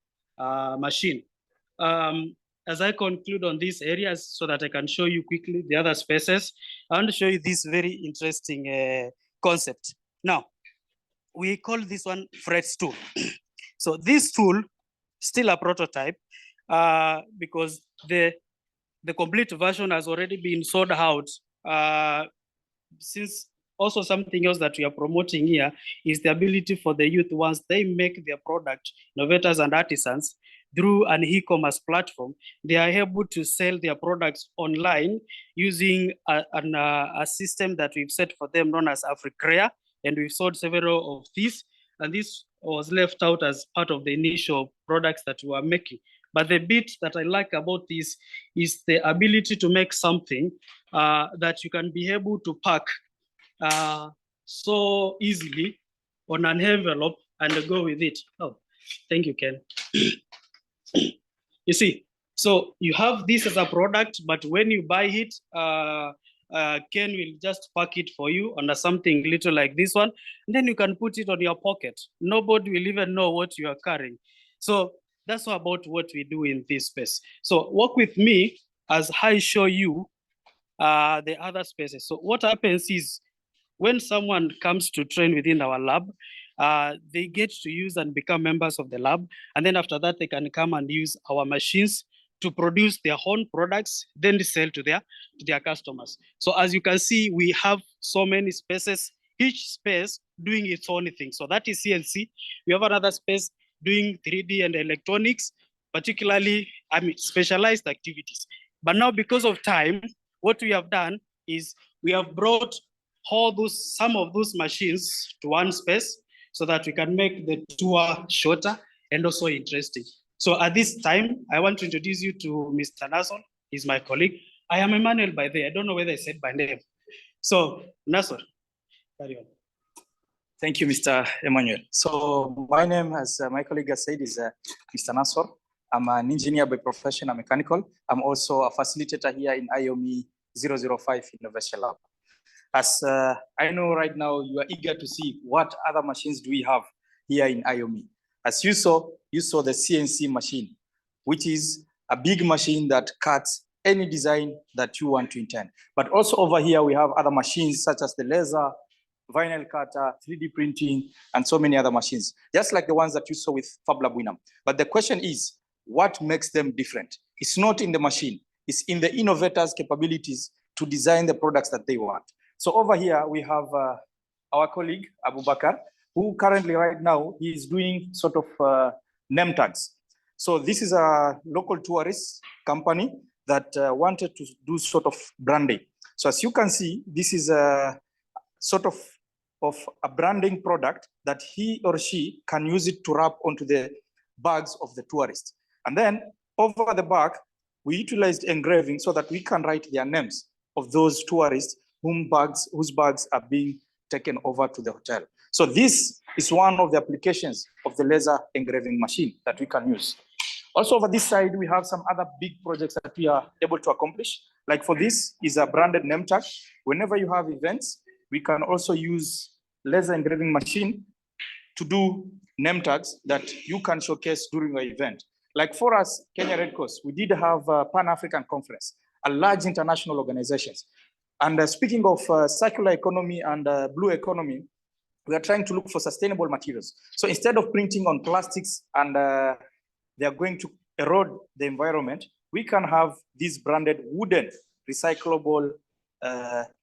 machine. As I conclude on these areas so that I can show you quickly the other spaces, I want to show you this very interesting concept. Now, we call this one Fred's tool. So this tool, still a prototype, because the complete version has already been sold out. Since also something else that we are promoting here is the ability for the youth, once they make their product, innovators and artisans, through an e-commerce platform, they are able to sell their products online using a system that we've set for them known as Africrea, and we've sold several of these, and this was left out as part of the initial products that we were making. But the bit that I like about this is the ability to make something that you can be able to pack so easily on an envelope and go with it. Oh, thank you, Ken. You see, so you have this as a product, but when you buy it, Ken will just pack it for you under something little like this one, and then you can put it on your pocket. Nobody will even know what you are carrying. So that's about what we do in this space. So work with me as I show you the other spaces. So what happens is when someone comes to train within our lab, they get to use and become members of the lab. And then after that, they can come and use our machines to produce their own products, then sell to their customers. So as you can see, we have so many spaces, each space doing its own thing. So that is CNC. We have another space doing 3D and electronics, particularly, specialized activities. But now because of time, what we have done is we have brought some of those machines to one space so that we can make the tour shorter and also interesting. So at this time, I want to introduce you to Mr. Nasser. He's my colleague. I am Emmanuel by the way. I don't know whether I said by name. So Nasser, carry on. Thank you, Mr. Emmanuel. So my name, as my colleague has said, is Mr. Nasser. I'm an engineer by profession, I'm mechanical. I'm also a facilitator here in IOME 005 Innovation Lab. As I know right now, you are eager to see what other machines do we have here in IOME. As you saw the CNC machine, which is a big machine that cuts any design that you want to intend. But also over here, we have other machines such as the laser, vinyl cutter, 3D printing, and so many other machines, just like the ones that you saw with Fablab Winam. But the question is, what makes them different? It's not in the machine, it's in the innovators' capabilities to design the products that they want. So over here, we have our colleague, Abu Bakar, who currently right now, he is doing sort of name tags. So this is a local tourist company that wanted to do sort of branding. So as you can see, this is a sort of a branding product that he or she can use it to wrap onto the bags of the tourists. And then over the back, we utilized engraving so that we can write their names of those tourists whose bags are being taken over to the hotel. So this is one of the applications of the laser engraving machine that we can use. Also over this side, we have some other big projects that we are able to accomplish. Like for this is a branded name tag. Whenever you have events, we can also use laser engraving machine to do name tags that you can showcase during your event. Like for us, Kenya Red Cross, we did have a Pan-African Conference, a large international organizations. And speaking of circular economy and blue economy, we are trying to look for sustainable materials. So instead of printing on plastics and they are going to erode the environment, we can have these branded wooden recyclable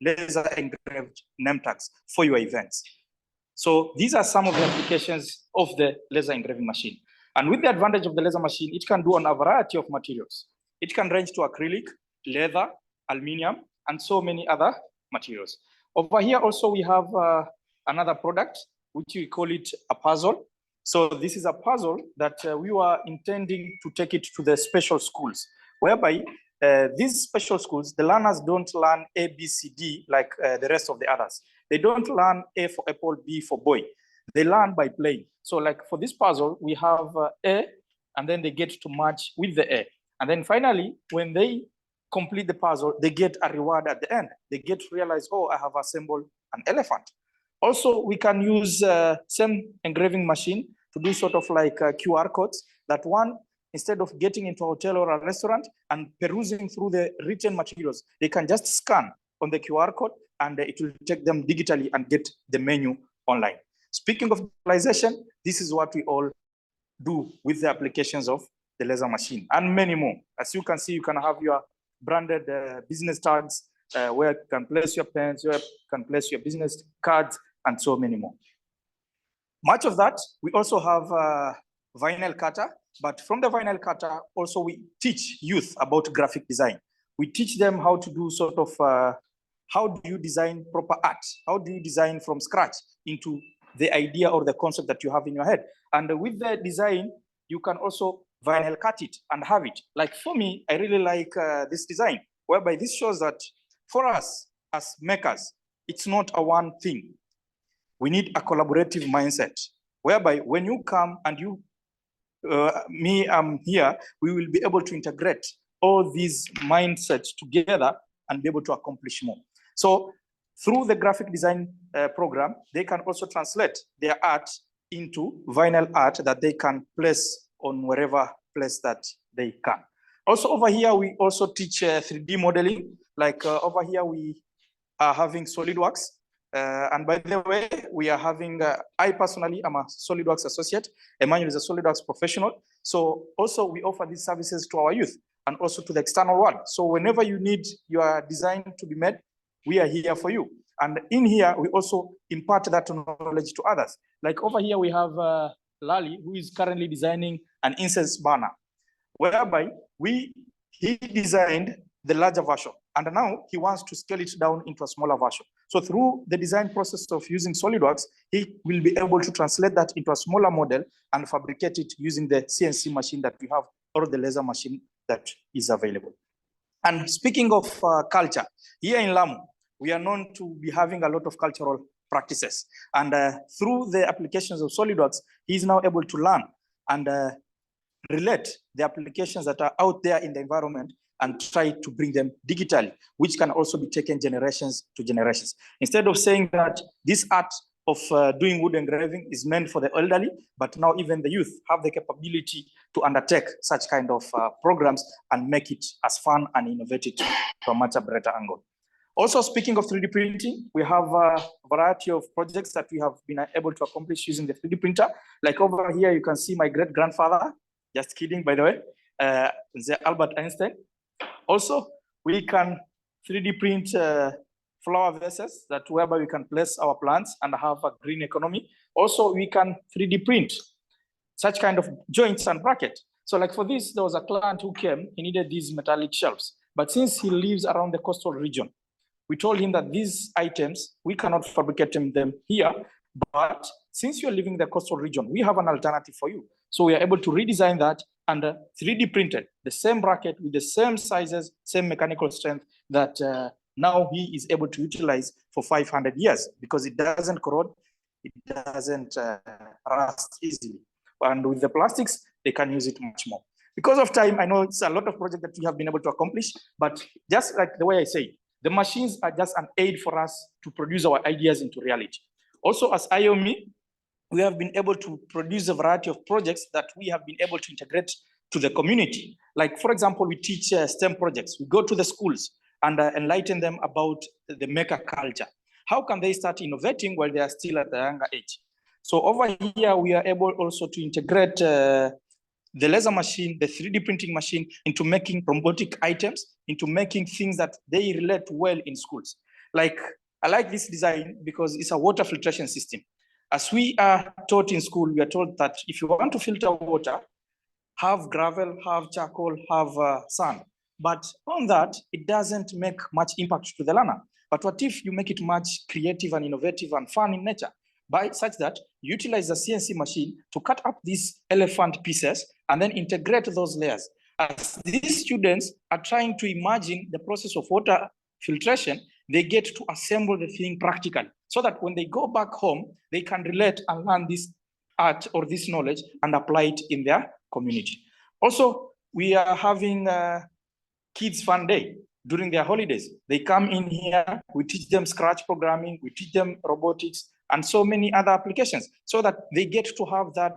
laser engraved name tags for your events. So these are some of the applications of the laser engraving machine. And with the advantage of the laser machine, it can do on a variety of materials. It can range to acrylic, leather, aluminum, and so many other materials. Over here also we have another product, which we call it a puzzle. So this is a puzzle that we were intending to take it to the special schools, whereby these special schools, the learners don't learn A, B, C, D like the rest of the others. They don't learn A for apple, B for boy. They learn by playing. So like for this puzzle, we have A, and then they get to match with the A. And then finally, when they complete the puzzle, they get a reward at the end. They get to realize, oh, I have assembled an elephant. Also, we can use same engraving machine to do sort of like QR codes that one, instead of getting into a hotel or a restaurant and perusing through the written materials, they can just scan on the QR code and it will take them digitally and get the menu online. Speaking of digitalization, this is what we all do with the applications of the laser machine and many more. As you can see, you can have your branded business tags where you can place your pens, where you can place your business cards, and so many more. Much of that, we also have vinyl cutter, but from the vinyl cutter, also we teach youth about graphic design. We teach them how to do sort of, how do you design proper art? How do you design from scratch into the idea or the concept that you have in your head? And with the design, you can also vinyl cut it and have it. Like for me, I really like this design, whereby this shows that for us as makers, it's not a one thing. We need a collaborative mindset, whereby when you come and you, me, I'm here, we will be able to integrate all these mindsets together and be able to accomplish more. So through the graphic design program, they can also translate their art into vinyl art that they can place on wherever place that they can. Also over here, we also teach 3D modeling. Like over here, we are having SolidWorks. And by the way, we are having, I personally am a SolidWorks associate. Emmanuel is a SolidWorks professional. So also we offer these services to our youth and also to the external world. So whenever you need your design to be made, we are here for you. And in here, we also impart that knowledge to others. Like over here, we have Lali, who is currently designing an incense burner, whereby he designed the larger version. And now he wants to scale it down into a smaller version. So through the design process of using SolidWorks, he will be able to translate that into a smaller model and fabricate it using the CNC machine that we have or the laser machine that is available. And speaking of culture, here in Lamu, we are known to be having a lot of cultural practices. And through the applications of SolidWorks, he is now able to learn and relate the applications that are out there in the environment and try to bring them digitally, which can also be taken generations to generations. Instead of saying that this art of doing wood engraving is meant for the elderly, but now even the youth have the capability to undertake such kind of programs and make it as fun and innovative from a much better angle. Also, speaking of 3D printing, we have a variety of projects that we have been able to accomplish using the 3D printer. Like over here, you can see my great-grandfather, just kidding, by the way, the Albert Einstein. Also, we can 3D print flower vases that whereby we can place our plants and have a green economy. Also, we can 3D print such kind of joints and brackets. So like for this, there was a client who came, he needed these metallic shelves. But since he lives around the coastal region, we told him that these items, we cannot fabricate them here, but since you're living in the coastal region, we have an alternative for you. So we are able to redesign that and 3D printed the same bracket with the same sizes, same mechanical strength that now he is able to utilize for 500 years because it doesn't corrode, it doesn't rust easily. And with the plastics, they can use it much more. Because of time, I know it's a lot of projects that we have been able to accomplish, but just like the way I say, the machines are just an aid for us to produce our ideas into reality. Also, as IOME, we have been able to produce a variety of projects that we have been able to integrate to the community. Like, for example, we teach STEM projects. We go to the schools and enlighten them about the maker culture. How can they start innovating while they are still at the younger age? So over here, we are able also to integrate the laser machine, the 3D printing machine, into making robotic items, into making things that they relate well in schools. Like, I like this design because it's a water filtration system. As we are taught in school, we are told that if you want to filter water, have gravel, have charcoal, have sand. But on that, it doesn't make much impact to the learner. But what if you make it much creative and innovative and fun in nature? By such that you utilize the CNC machine to cut up these elephant pieces and then integrate those layers. As these students are trying to imagine the process of water filtration, they get to assemble the thing practically so that when they go back home, they can relate and learn this art or this knowledge and apply it in their community. Also, we are having Kids Fun Day during their holidays. They come in here, we teach them Scratch programming, we teach them robotics, and so many other applications so that they get to have that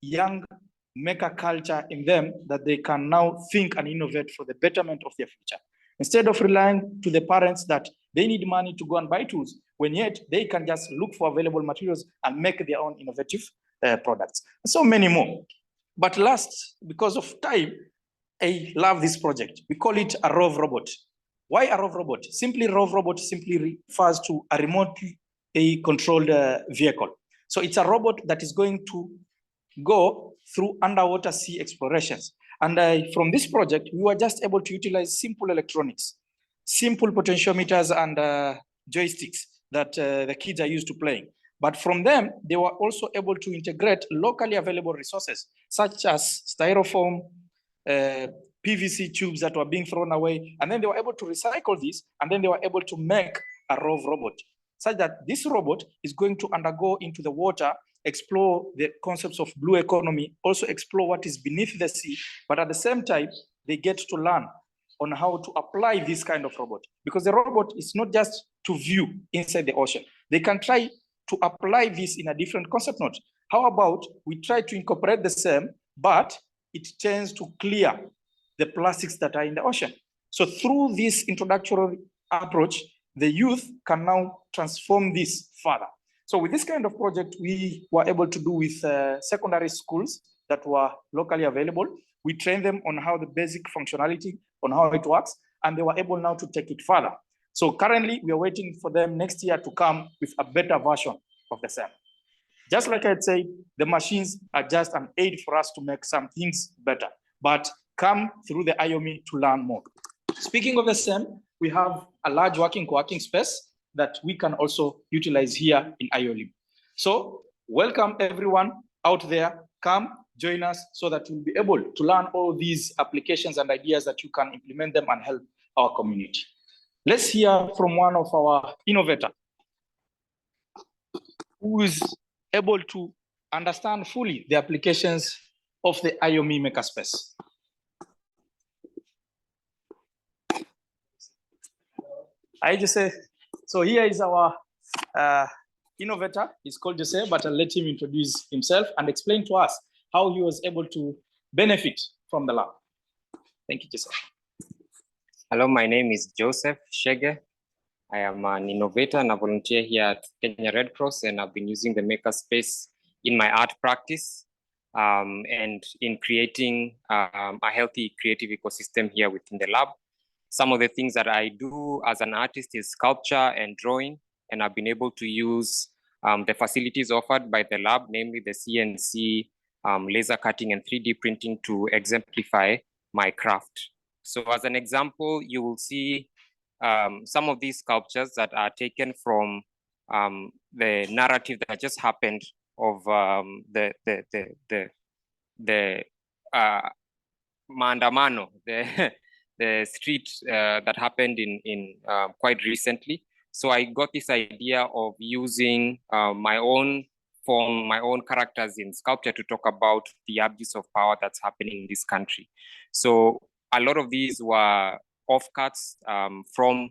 young maker culture in them that they can now think and innovate for the betterment of their future. Instead of relying to the parents that they need money to go and buy tools, when yet they can just look for available materials and make their own innovative products. So many more. But last, because of time, I love this project. We call it a Rov robot. Why a Rov robot? Simply Rov robot simply refers to a remotely controlled vehicle. So it's a robot that is going to go through underwater sea explorations. And from this project, we were just able to utilize simple electronics, simple potentiometers and joysticks that the kids are used to playing. But from them, they were also able to integrate locally available resources, such as styrofoam, PVC tubes that were being thrown away. And then they were able to recycle this, and then they were able to make a Rov robot, such that this robot is going to undergo into the water, explore the concepts of blue economy, also explore what is beneath the sea, but at the same time, they get to learn on how to apply this kind of robot. Because the robot is not just to view inside the ocean. They can try to apply this in a different concept note. How about we try to incorporate the same, but it tends to clear the plastics that are in the ocean. So through this introductory approach, the youth can now transform this further. So with this kind of project, we were able to do with secondary schools that were locally available. We trained them on how the basic functionality, on how it works, and they were able now to take it further. So currently, we are waiting for them next year to come with a better version of the same. Just like I said, the machines are just an aid for us to make some things better, but come through the IOME to learn more. Speaking of the same, we have a large working space that we can also utilize here in IOLIM. So welcome everyone out there. Come join us so that you'll be able to learn all these applications and ideas that you can implement them and help our community. Let's hear from one of our innovators who is able to understand fully the applications of the IOME Makerspace. Hi, Jose. So here is our innovator. He's called Jose, but I'll let him introduce himself and explain to us how he was able to benefit from the lab. Thank you, Jose. Hello, my name is Joseph Shege. I am an innovator and a volunteer here at Kenya Red Cross, and I've been using the Makerspace in my art practice and in creating a healthy creative ecosystem here within the lab. Some of the things that I do as an artist is sculpture and drawing, and I've been able to use the facilities offered by the lab, namely the CNC, laser cutting and 3D printing to exemplify my craft. So as an example, you will see some of these sculptures that are taken from the narrative that just happened of the maandamano, the street that happened in quite recently. So I got this idea of using my own form my own characters in sculpture to talk about the abuse of power that's happening in this country. So a lot of these were offcuts from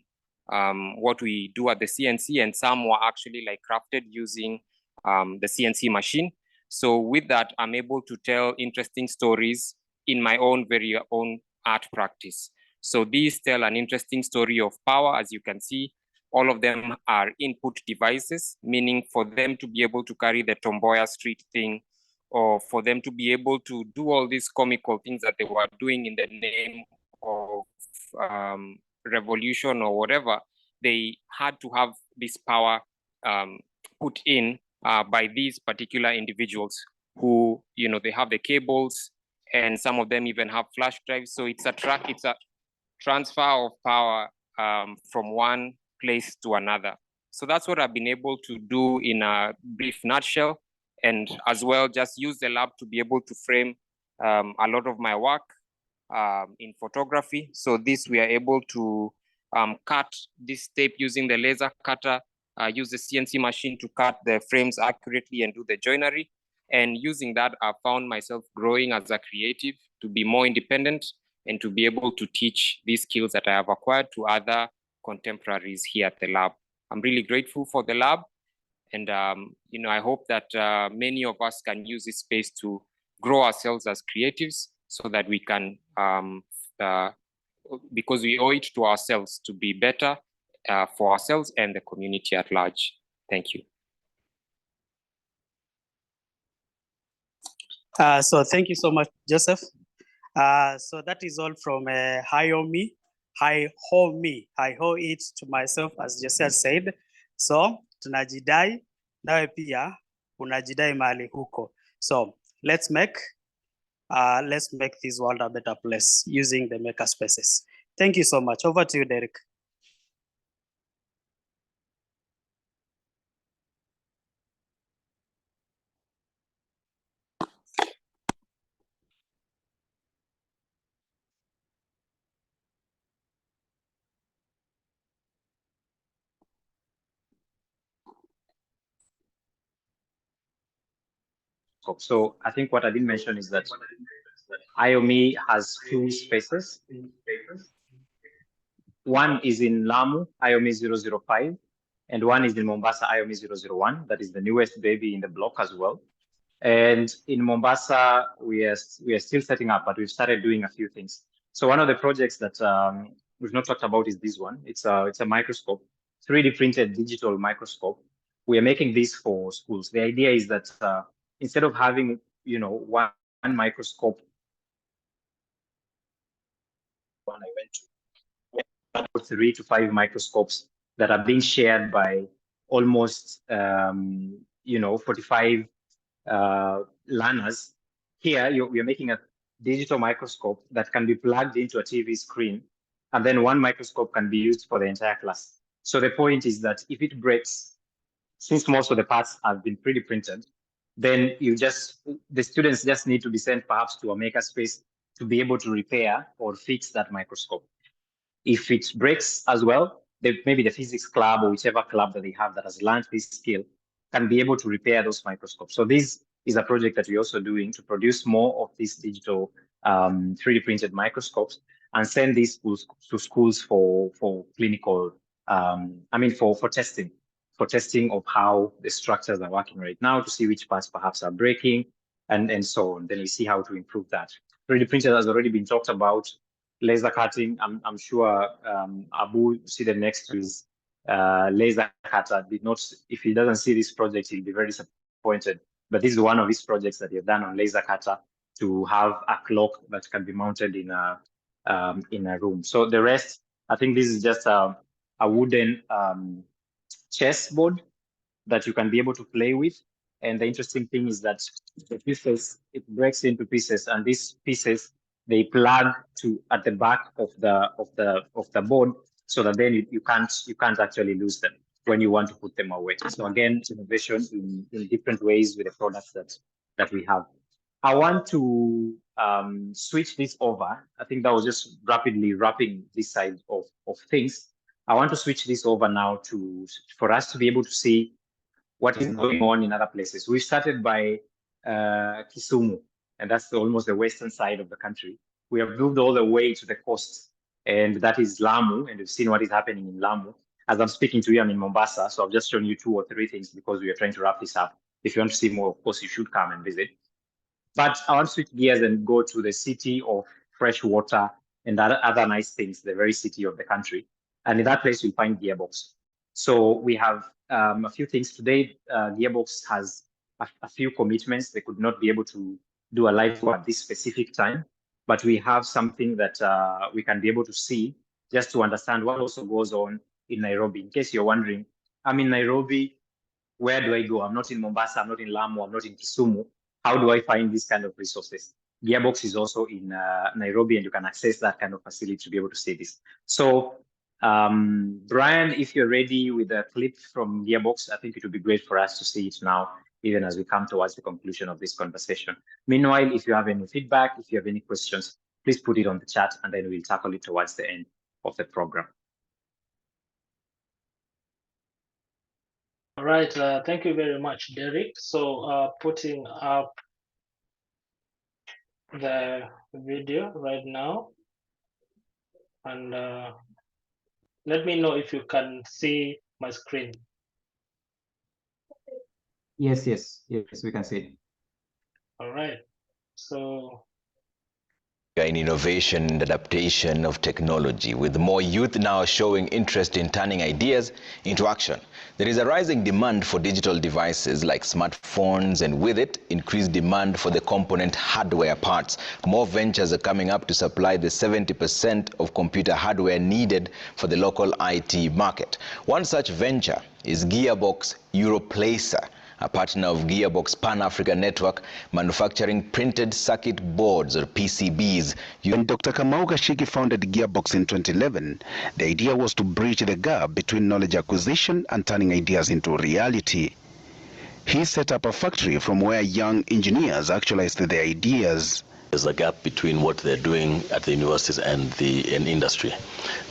what we do at the CNC, and some were actually like crafted using the CNC machine. So with that, I'm able to tell interesting stories in my own very own art practice. So these tell an interesting story of power. As you can see, all of them are input devices, meaning for them to be able to carry the Tomboya Street thing, or for them to be able to do all these comical things that they were doing in the name of revolution or whatever, they had to have this power put in by these particular individuals who, you know, they have the cables, and some of them even have flash drives. So it's a transfer of power from one place to another. So that's what I've been able to do in a brief nutshell, and as well just use the lab to be able to frame a lot of my work in photography. So this, we are able to cut this tape using the laser cutter, use the CNC machine to cut the frames accurately and do the joinery. And using that, I found myself growing as a creative, to be more independent and to be able to teach these skills that I have acquired to other contemporaries here at the lab. I'm really grateful for the lab. And you know, I hope that many of us can use this space to grow ourselves as creatives, so that we can, because we owe it to ourselves to be better for ourselves and the community at large. Thank you. So thank you so much, Joseph. So that is all from Hiomi. I owe it to myself, as Joseph said. So tunajidai, nawe pia unajidai mahali huko. So let's make this world a better place using the Makerspaces. Thank you so much. Over to you, Derek. So I think what I didn't mention is that IOME has two spaces. One is in Lamu, IOME 005, and one is in Mombasa, IOME 001. That is the newest baby in the block as well. And in Mombasa, we are still setting up, but we've started doing a few things. So one of the projects that we've not talked about is this one. It's a microscope, 3D printed digital microscope. We are making this for schools. The idea is that instead of having, you know, one microscope, one I went to, 3 to 5 microscopes that are being shared by almost, you know, 45 learners. Here, you're making a digital microscope that can be plugged into a TV screen, and then one microscope can be used for the entire class. So the point is that if it breaks, since most of the parts have been 3D printed, then the students just need to be sent perhaps to a makerspace to be able to repair or fix that microscope. If it breaks as well, maybe the physics club or whichever club that they have that has learned this skill can be able to repair those microscopes. So this is a project that we're also doing to produce more of these digital 3D printed microscopes and send these to schools for clinical, for testing of how the structures are working right now, to see which parts perhaps are breaking and so on. Then we see how to improve that. 3D printer has already been talked about. Laser cutting, I'm sure Abu seated next to his laser cutter did not, if he doesn't see this project, he'll be very disappointed. But this is one of his projects that he's done on laser cutter, to have a clock that can be mounted in a room. So the rest, I think this is just a wooden chessboard that you can be able to play with. And the interesting thing is that the pieces, it breaks into pieces, and these pieces, they plug to at the back of the board, so that then you can't actually lose them when you want to put them away. So again, innovation in different ways with the products that we have. I want to switch this over. I think that was just rapidly wrapping this side of things. I want to switch this over now for us to be able to see what is going on in other places. We started by Kisumu, and that's almost the western side of the country. We have moved all the way to the coast, and that is Lamu, and we've seen what is happening in Lamu. As I'm speaking to you, I'm in Mombasa, so I've just shown you 2 or 3 things because we are trying to wrap this up. If you want to see more, of course, you should come and visit. But I want to switch gears and go to the city of fresh water and other nice things, the very city of the country. And in that place, you'll find Gearbox. So we have a few things today. Gearbox has a few commitments. They could not be able to do a live tour at this specific time, but we have something that we can be able to see just to understand what also goes on in Nairobi. In case you're wondering, I'm in Nairobi, where do I go? I'm not in Mombasa, I'm not in Lamu, I'm not in Kisumu. How do I find these kind of resources? Gearbox is also in Nairobi, and you can access that kind of facility to be able to see this. So Brian, if you're ready with a clip from Gearbox, I think it would be great for us to see it now, even as we come towards the conclusion of this conversation. Meanwhile, if you have any feedback, if you have any questions, please put it on the chat, and then we'll tackle it towards the end of the program. All right, thank you very much, Derek. So putting up the video right now, and let me know if you can see my screen. Yes, we can see it. All right, so in innovation and adaptation of technology, with more youth now showing interest in turning ideas into action. There is a rising demand for digital devices like smartphones, and with it, increased demand for the component hardware parts. More ventures are coming up to supply the 70% of computer hardware needed for the local IT market. One such venture is Gearbox Europlacer, a partner of Gearbox Pan-Africa Network, manufacturing printed circuit boards, or PCBs. When Dr. Kamau Gashigi founded Gearbox in 2011, the idea was to bridge the gap between knowledge acquisition and turning ideas into reality. He set up a factory from where young engineers actualized their ideas. There's a gap between what they're doing at the universities and industry.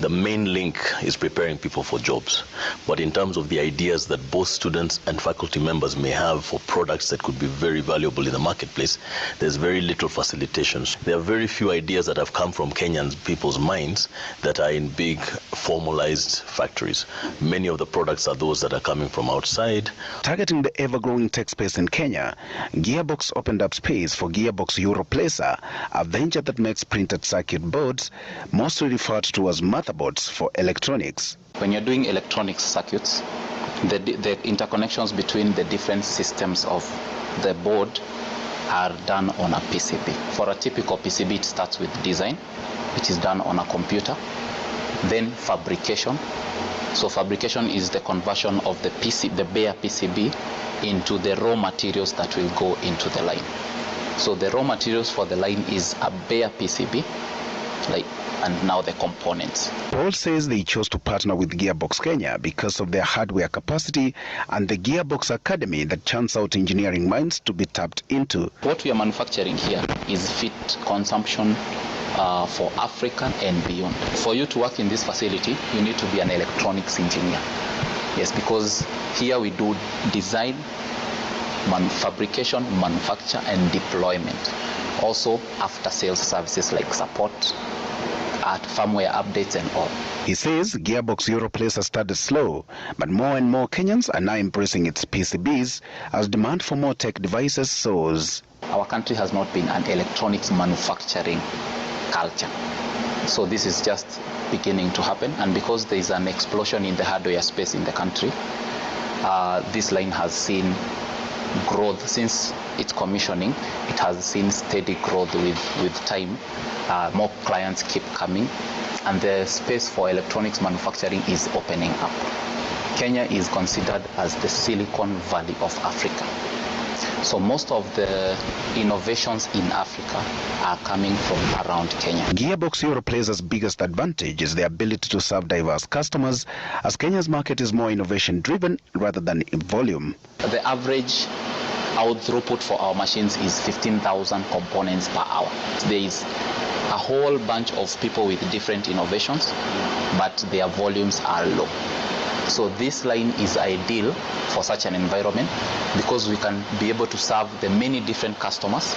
The main link is preparing people for jobs. But in terms of the ideas that both students and faculty members may have for products that could be very valuable in the marketplace, there's very little facilitations. There are very few ideas that have come from Kenyan people's minds that are in big formalized factories. Many of the products are those that are coming from outside. Targeting the ever-growing tech space in Kenya, Gearbox opened up space for Gearbox Europlacer, a venture that makes printed circuit boards, mostly referred to as motherboards for electronics. When you're doing electronic circuits, the interconnections between the different systems of the board are done on a PCB. For a typical PCB, it starts with design, which is done on a computer, then fabrication. So fabrication is the conversion of the bare PCB into the raw materials that will go into the line. So the raw materials for the line is a bare PCB, and now the components. Paul says they chose to partner with Gearbox Kenya because of their hardware capacity and the Gearbox Academy that churns out engineering minds to be tapped into. What we are manufacturing here is fit consumption for Africa and beyond. For you to work in this facility, you need to be an electronics engineer. Yes, because here we do design, fabrication, manufacture, and deployment. Also, after-sales services like support, firmware updates, and all. He says Gearbox Europlacer started slow, but more and more Kenyans are now embracing its PCBs as demand for more tech devices soars. Our country has not been an electronics manufacturing culture. So this is just beginning to happen, and because there is an explosion in the hardware space in the country, this line has seen growth since its commissioning. It has seen steady growth with time. More clients keep coming, and the space for electronics manufacturing is opening up. Kenya is considered as the Silicon Valley of Africa. So most of the innovations in Africa are coming from around Kenya. Gearbox Europlacer's biggest advantage is the ability to serve diverse customers, as Kenya's market is more innovation-driven rather than in volume. The average out throughput for our machines is 15,000 components per hour. There is a whole bunch of people with different innovations, but their volumes are low. So this line is ideal for such an environment because we can be able to serve the many different customers.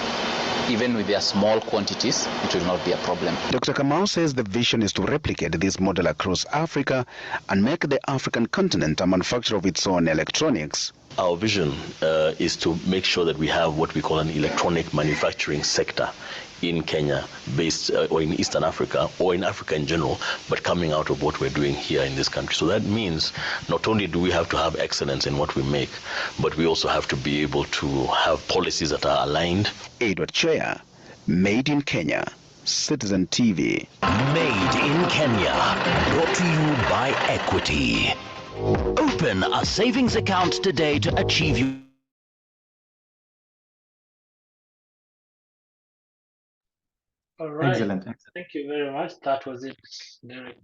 Even with their small quantities, it will not be a problem. Dr. Kamau says the vision is to replicate this model across Africa and make the African continent a manufacturer of its own electronics. Our vision is to make sure that we have what we call an electronic manufacturing sector in Kenya, based or in Eastern Africa, or in Africa in general, but coming out of what we're doing here in this country. So that means not only do we have to have excellence in what we make, but we also have to be able to have policies that are aligned. Edward Chea, Made in Kenya, Citizen TV. Made in Kenya, brought to you by Equity. Open a savings account today to achieve your... All right. Excellent. Thank you very much. That was it, Derek.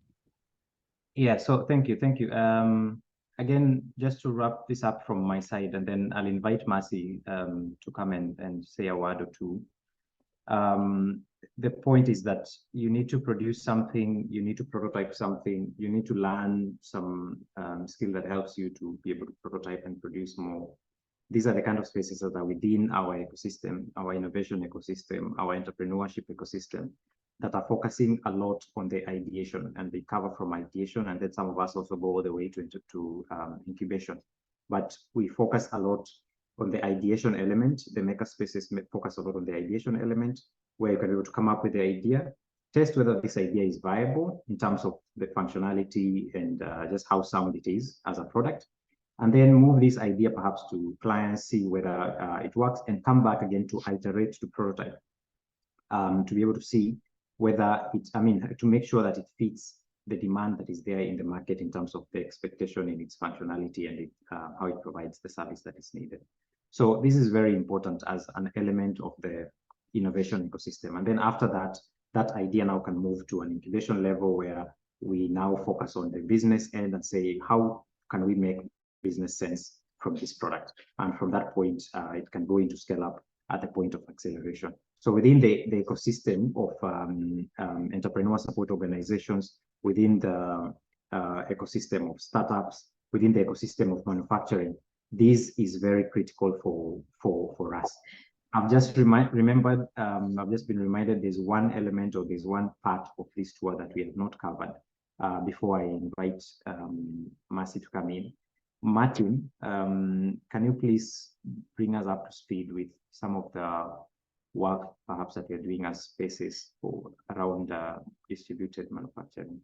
Yeah, so thank you. Again, just to wrap this up from my side, and then I'll invite Mercy to come and say a word or two. The point is that you need to produce something, you need to prototype something, you need to learn some skill that helps you to be able to prototype and produce more. These are the kind of spaces that are within our ecosystem, our innovation ecosystem, our entrepreneurship ecosystem, that are focusing a lot on the ideation, and they cover from ideation, and then some of us also go all the way to incubation. But we focus a lot on the ideation element. The Makerspaces focus a lot on the ideation element, where you can be able to come up with the idea, test whether this idea is viable in terms of the functionality and just how sound it is as a product, and then move this idea perhaps to clients, see whether it works, and come back again to iterate, to prototype, to be able to see whether it, to make sure that it fits the demand that is there in the market in terms of the expectation in its functionality and how it provides the service that is needed. So this is very important as an element of the innovation ecosystem. And then after that, that idea now can move to an incubation level where we now focus on the business end and say, how can we make business sense from this product? And from that point, it can go into scale up at the point of acceleration. So within the ecosystem of entrepreneur support organizations, within the ecosystem of startups, within the ecosystem of manufacturing, this is very critical for us. I've just been reminded there's one element or there's one part of this tour that we have not covered before I invite Mercy to come in. Martin, can you please bring us up to speed with some of the work perhaps that you're doing as spaces for around distributed manufacturing?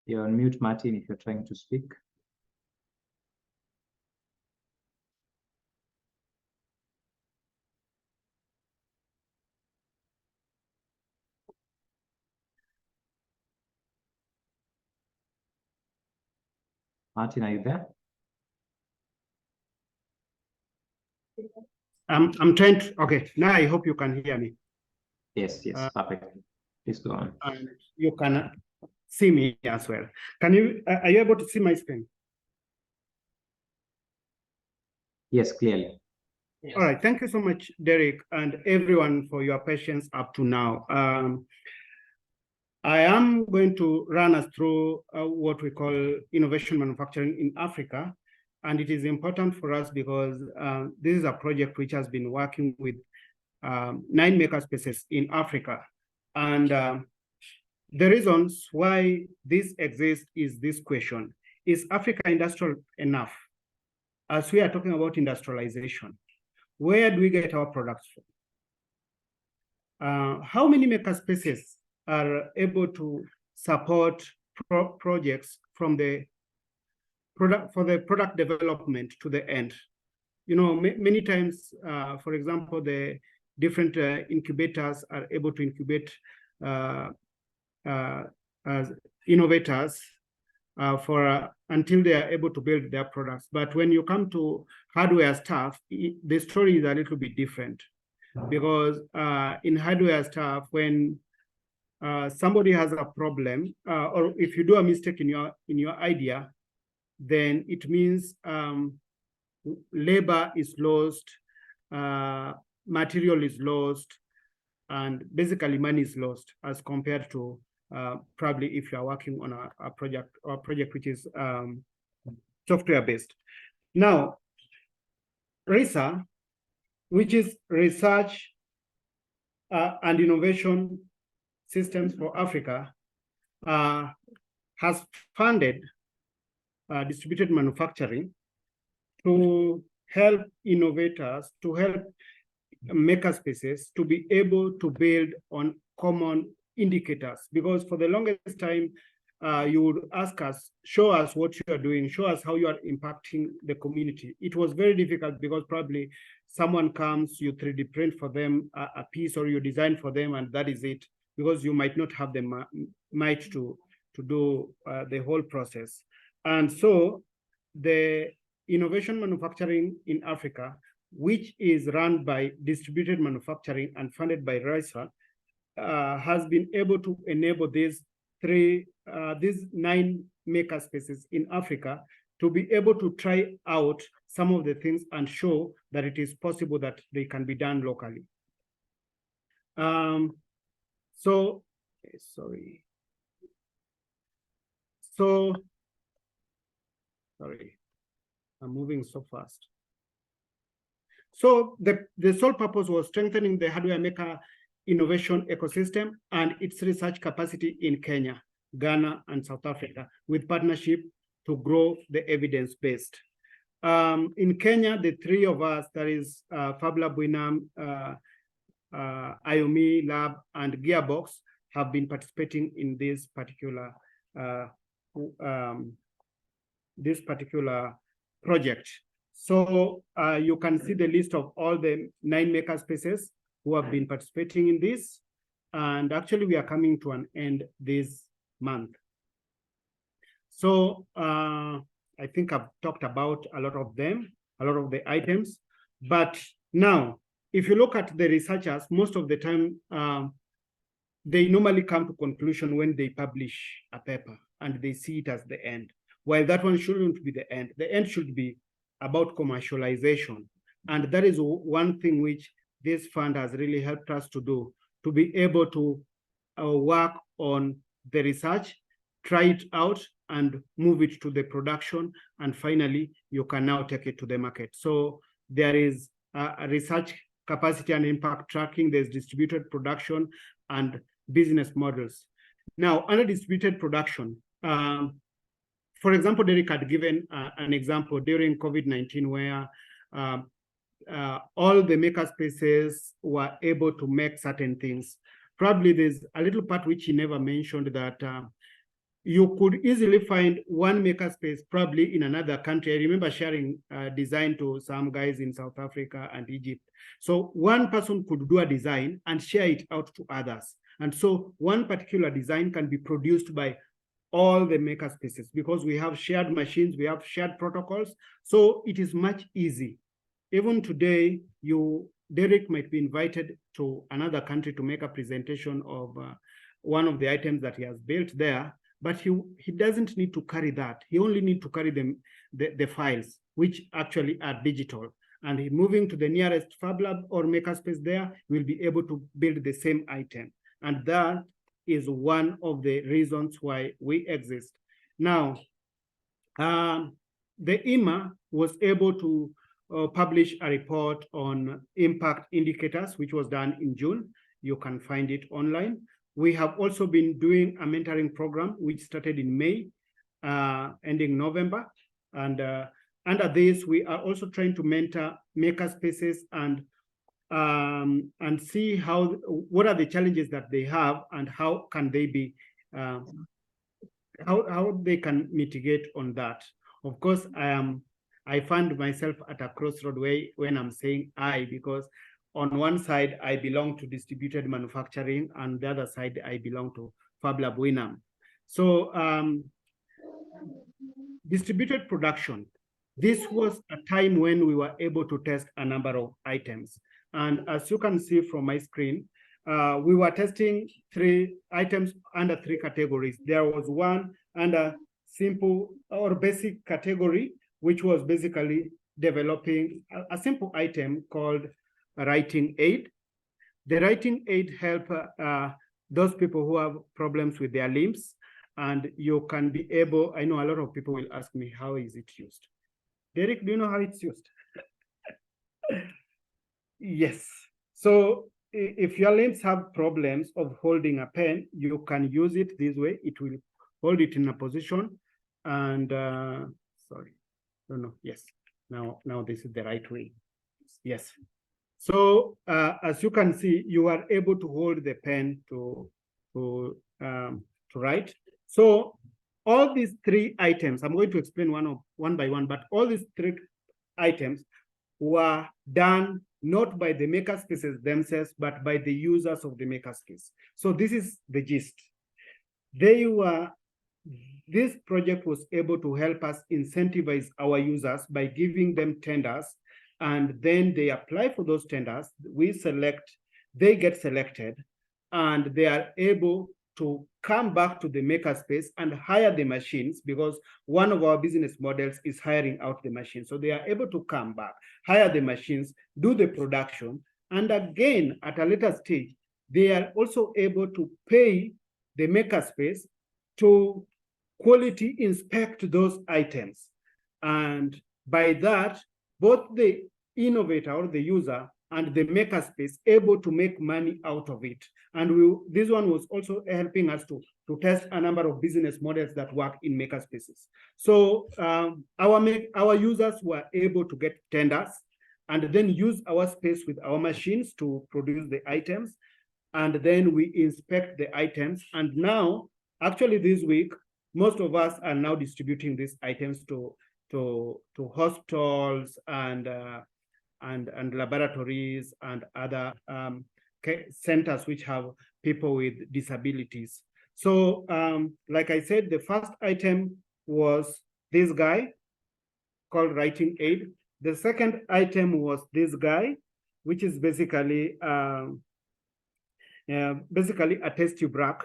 You're on mute, Martin, if you're trying to speak. Martin, are you there? I'm trying to, okay, now I hope you can hear me. Yes, perfect. Please go on. And you can see me as well. Can you, are you able to see my screen? Yes, clearly. Yes. All right, thank you so much, Derek, and everyone for your patience up to now. I am going to run us through what we call innovation manufacturing in Africa. And it is important for us because this is a project which has been working with 9 makerspaces in Africa. And the reasons why this exists is this question: is Africa industrial enough? As we are talking about industrialization, where do we get our products from? How many makerspaces are able to support projects from the product, for the product development to the end? You know, many times, for example, the different incubators are able to incubate as innovators until they are able to build their products. But when you come to hardware stuff, the story is a little bit different, because in hardware stuff, when somebody has a problem, or if you do a mistake in your idea, then it means labor is lost, material is lost, and basically money is lost as compared to probably if you are working on a project which is software based. Now, RISA, which is Research and Innovation Systems for Africa, has funded distributed manufacturing to help innovators, to help makerspaces to be able to build on common indicators. Because for the longest time, you would ask us, show us what you are doing, show us how you are impacting the community. It was very difficult because probably someone comes, you 3D print for them a piece, or you design for them, and that is it, because you might not have the might to do the whole process. And so the innovation manufacturing in Africa, which is run by distributed manufacturing and funded by RISA, has been able to enable these 9 makerspaces in Africa to be able to try out some of the things and show that it is possible that they can be done locally. Sorry, I'm moving so fast. So the sole purpose was strengthening the hardware maker innovation ecosystem and its research capacity in Kenya, Ghana, and South Africa, with partnership to grow the evidence-based. In Kenya, the 3 of us, that is Fablab Winam, IOMI Lab, and Gearbox, have been participating in this particular project. So you can see the list of all the 9 makerspaces who have been participating in this. And actually, we are coming to an end this month. So I think I've talked about a lot of them, a lot of the items. But now, if you look at the researchers, most of the time, they normally come to conclusion when they publish a paper and they see it as the end. While that one shouldn't be the end. The end should be about commercialization. And that is one thing which this fund has really helped us to do, to be able to work on the research, try it out, and move it to the production. And finally, you can now take it to the market. So there is a research capacity and impact tracking, there's distributed production and business models. Now, under distributed production, for example, Derek had given an example during COVID-19 where all the makerspaces were able to make certain things. Probably there's a little part which he never mentioned, that you could easily find one makerspace probably in another country. I remember sharing design to some guys in South Africa and Egypt. So one person could do a design and share it out to others. And so one particular design can be produced by all the makerspaces because we have shared machines, we have shared protocols. So it is much easy. Even today, Derek might be invited to another country to make a presentation of one of the items that he has built there, but he doesn't need to carry that. He only needs to carry the files, which actually are digital. And he moving to the nearest Fablab or makerspace there, will be able to build the same item. And that is one of the reasons why we exist. Now, the IMA was able to publish a report on impact indicators, which was done in June. You can find it online. We have also been doing a mentoring program, which started in May, ending November. And under this, we are also trying to mentor makerspaces and see what are the challenges that they have and how can they be, how they can mitigate on that. Of course, I find myself at a crossroad way when I'm saying because on one side, I belong to distributed manufacturing, and the other side, I belong to Fablab Winam. So distributed production. This was a time when we were able to test a number of items. And as you can see from my screen, we were testing 3 items under 3 categories. There was one under simple or basic category, which was basically developing a simple item called a writing aid. The writing aid help those people who have problems with their limbs, and you can be able, I know a lot of people will ask me, how is it used? Derek, do you know how it's used? Yes. So if your limbs have problems of holding a pen, you can use it this way. It will hold it in a position and, sorry, no, yes. Now this is the right way. Yes. So as you can see, you are able to hold the pen to write. So all these 3 items, I'm going to explain one by one, but all these 3 items were done not by the makerspaces themselves, but by the users of the makerspace. So this is the gist. This project was able to help us incentivize our users by giving them tenders, and then they apply for those tenders. They get selected, and they are able to come back to the makerspace and hire the machines, because one of our business models is hiring out the machines. So they are able to come back, hire the machines, do the production, and again, at a later stage, they are also able to pay the makerspace to quality inspect those items. And by that, both the innovator or the user and the makerspace able to make money out of it. And this one was also helping us to test a number of business models that work in makerspaces. So our users were able to get tenders and then use our space with our machines to produce the items. And then we inspect the items. And now, actually this week, most of us are now distributing these items to hospitals and laboratories and other centers which have people with disabilities. So like I said, the first item was this guy called writing aid. The second item was this guy, which is basically a test tube rack.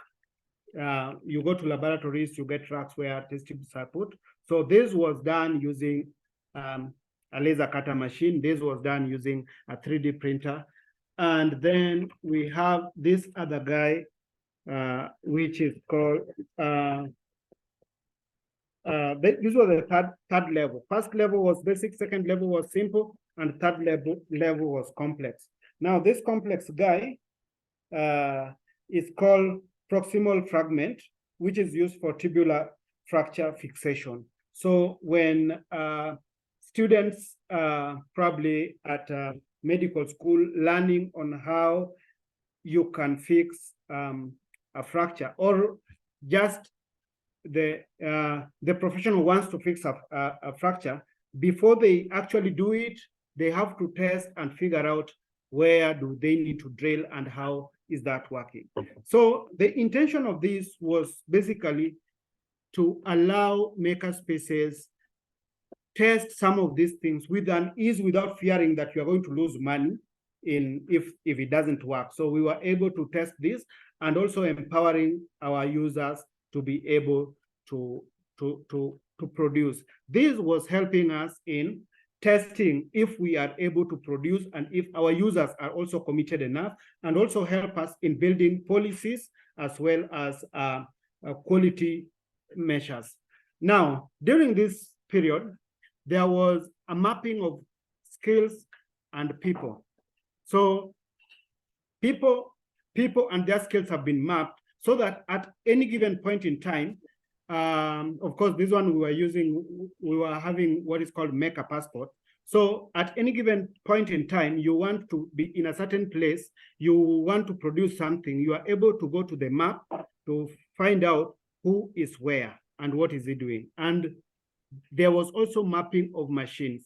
You go to laboratories, you get racks where test tubes are put. So this was done using a laser cutter machine. This was done using a 3D printer. And then we have this other guy, which is called, this was the third level. First level was basic, second level was simple, and third level was complex. Now this complex guy is called proximal fragment, which is used for tubular fracture fixation. So when students probably at medical school learning on how you can fix a fracture, or just the professional wants to fix a fracture, before they actually do it, they have to test and figure out where do they need to drill and how is that working. So the intention of this was basically to allow makerspaces test some of these things with an ease without fearing that you are going to lose money if it doesn't work. So we were able to test this and also empowering our users to be able to produce. This was helping us in testing if we are able to produce and if our users are also committed enough, and also help us in building policies as well as quality measures. Now, during this period, there was a mapping of skills and people. So people and their skills have been mapped so that at any given point in time, of course, this one we were having what is called Maker Passport. So at any given point in time, you want to be in a certain place, you want to produce something, you are able to go to the map to find out who is where and what is he doing. And there was also mapping of machines.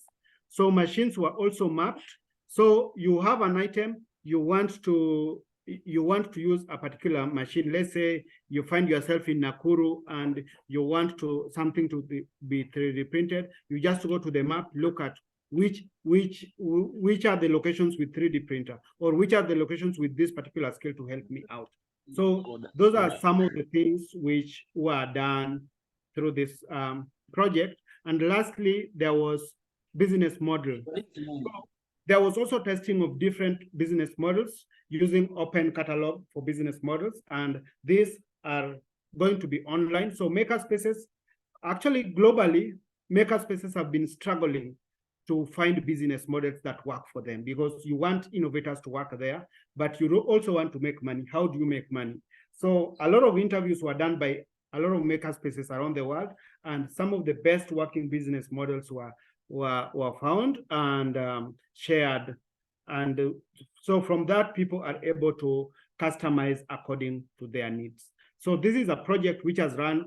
So machines were also mapped. So you have an item, you want to you want to use a particular machine. Let's say you find yourself in Nakuru and you want something to be 3D printed. You just go to the map, look at which are the locations with 3D printer, or which are the locations with this particular skill to help me out. So those are some of the things which were done through this project. And lastly, there was business model. There was also testing of different business models using open catalog for business models, and these are going to be online. So Makerspaces, actually globally, Makerspaces have been struggling to find business models that work for them, because you want innovators to work there, but you also want to make money. How do you make money? So a lot of interviews were done by a lot of Makerspaces around the world, and some of the best working business models were found and shared. And so from that, people are able to customize according to their needs. So this is a project which has run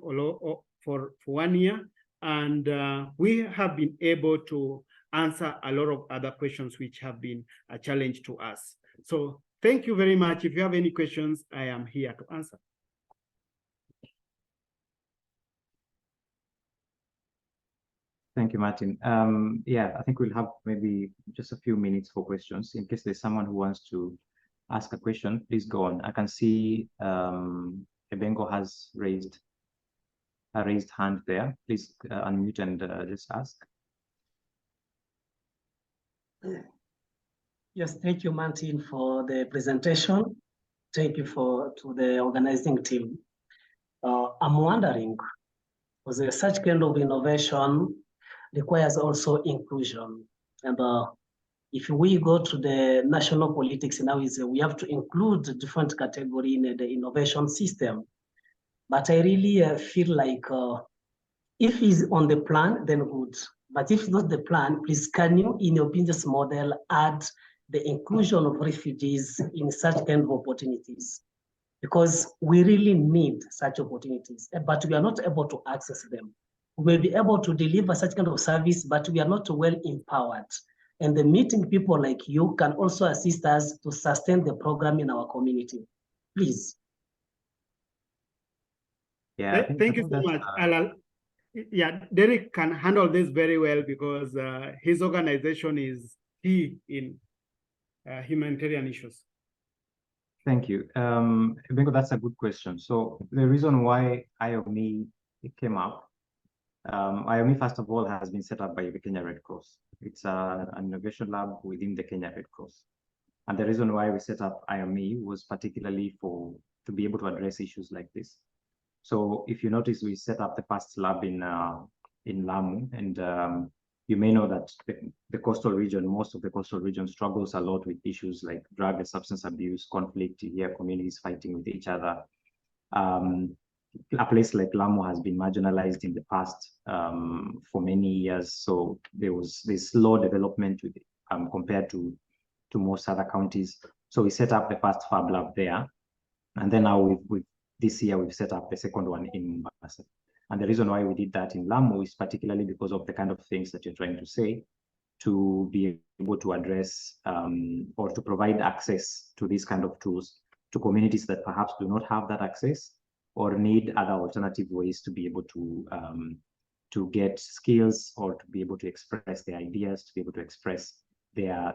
for 1 year, and we have been able to answer a lot of other questions which have been a challenge to us. So thank you very much. If you have any questions, I am here to answer. Thank you, Martin. Yeah, I think we'll have maybe just a few minutes for questions. In case there's someone who wants to ask a question, please go on. I can see Ebengo has raised a raised hand there. Please unmute and just ask. Yes, thank you, Martin, for the presentation. Thank you to the organizing team. I'm wondering, because such kind of innovation requires also inclusion. And if we go to the national politics now, we have to include different category in the innovation system. But I really feel like if it's on the plan, then good. But if not the plan, please can you, in your business model, add the inclusion of refugees in such kind of opportunities? Because we really need such opportunities, but we are not able to access them. We may be able to deliver such kind of service, but we are not well empowered. And the meeting people like you can also assist us to sustain the program in our community. Please. Yeah, thank you so much. Yeah, Derek can handle this very well because his organization is key in humanitarian issues. Thank you. Bengo, that's a good question. So the reason why IOME came up, IOME, first of all, has been set up by the Kenya Red Cross. It's an innovation lab within the Kenya Red Cross. And the reason why we set up IOME was particularly to be able to address issues like this. So if you notice, we set up the first lab in Lamu, and you may know that the coastal region, most of the coastal region struggles a lot with issues like drug and substance abuse, conflict. You hear communities fighting with each other. A place like Lamu has been marginalized in the past for many years. So there's slow development with compared to most other counties. So we set up the first Fab Lab there. And then now this year we've set up the second one in Mombasa. And the reason why we did that in Lamu is particularly because of the kind of things that you're trying to say, to be able to address or to provide access to these kind of tools to communities that perhaps do not have that access or need other alternative ways to be able to get skills or to be able to express their ideas, to be able to express their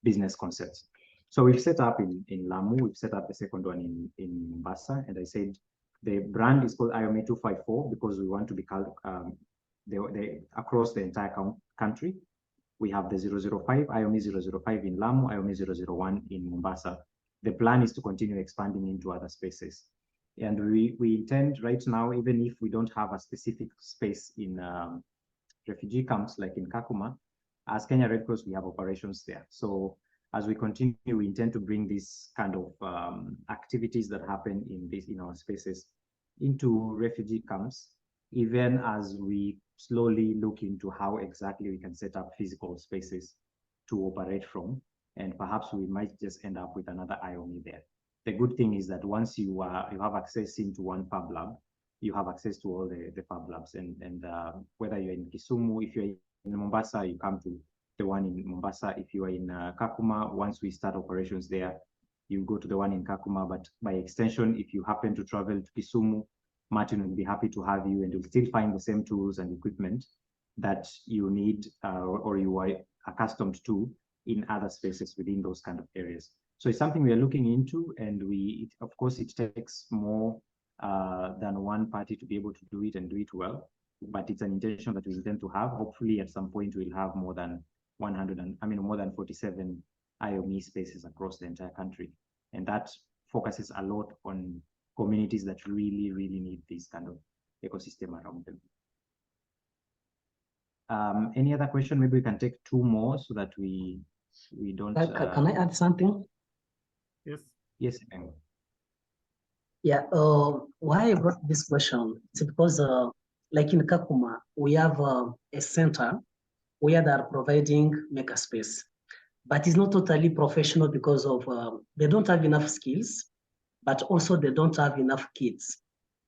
business concepts. So we've set up in Lamu, we've set up the second one in Mombasa, and I said the brand is called IOME 254 because we want to be called across the entire country. We have the 005, IOME 005 in Lamu, IOME 001 in Mombasa. The plan is to continue expanding into other spaces. And we intend right now, even if we don't have a specific space in refugee camps like in Kakuma, as Kenya Red Cross, we have operations there. So as we continue, we intend to bring these kind of activities that happen in our spaces into refugee camps, even as we slowly look into how exactly we can set up physical spaces to operate from. And perhaps we might just end up with another IOME there. The good thing is that once you have access into one Fab Lab, you have access to all the Fab Labs. And whether you're in Kisumu, if you're in Mombasa, you come to the one in Mombasa. If you are in Kakuma, once we start operations there, you go to the one in Kakuma, but by extension, if you happen to travel to Kisumu, Martin will be happy to have you, and you'll still find the same tools and equipment that you need or you are accustomed to in other spaces within those kind of areas. So it's something we are looking into, and of course, it takes more than one party to be able to do it and do it well. But it's an intention that we intend to have. Hopefully, at some point, we'll have more than 47 IOME spaces across the entire country, and that focuses a lot on communities that really, really need this kind of ecosystem around them. Any other question? Maybe we can take two more so that we don't. Can I add something? Yes. Yes. Yeah. Why I brought this question is because, like in Kakuma, we have a center where they are providing makerspace, but it's not totally professional because of they don't have enough skills, but also they don't have enough kids.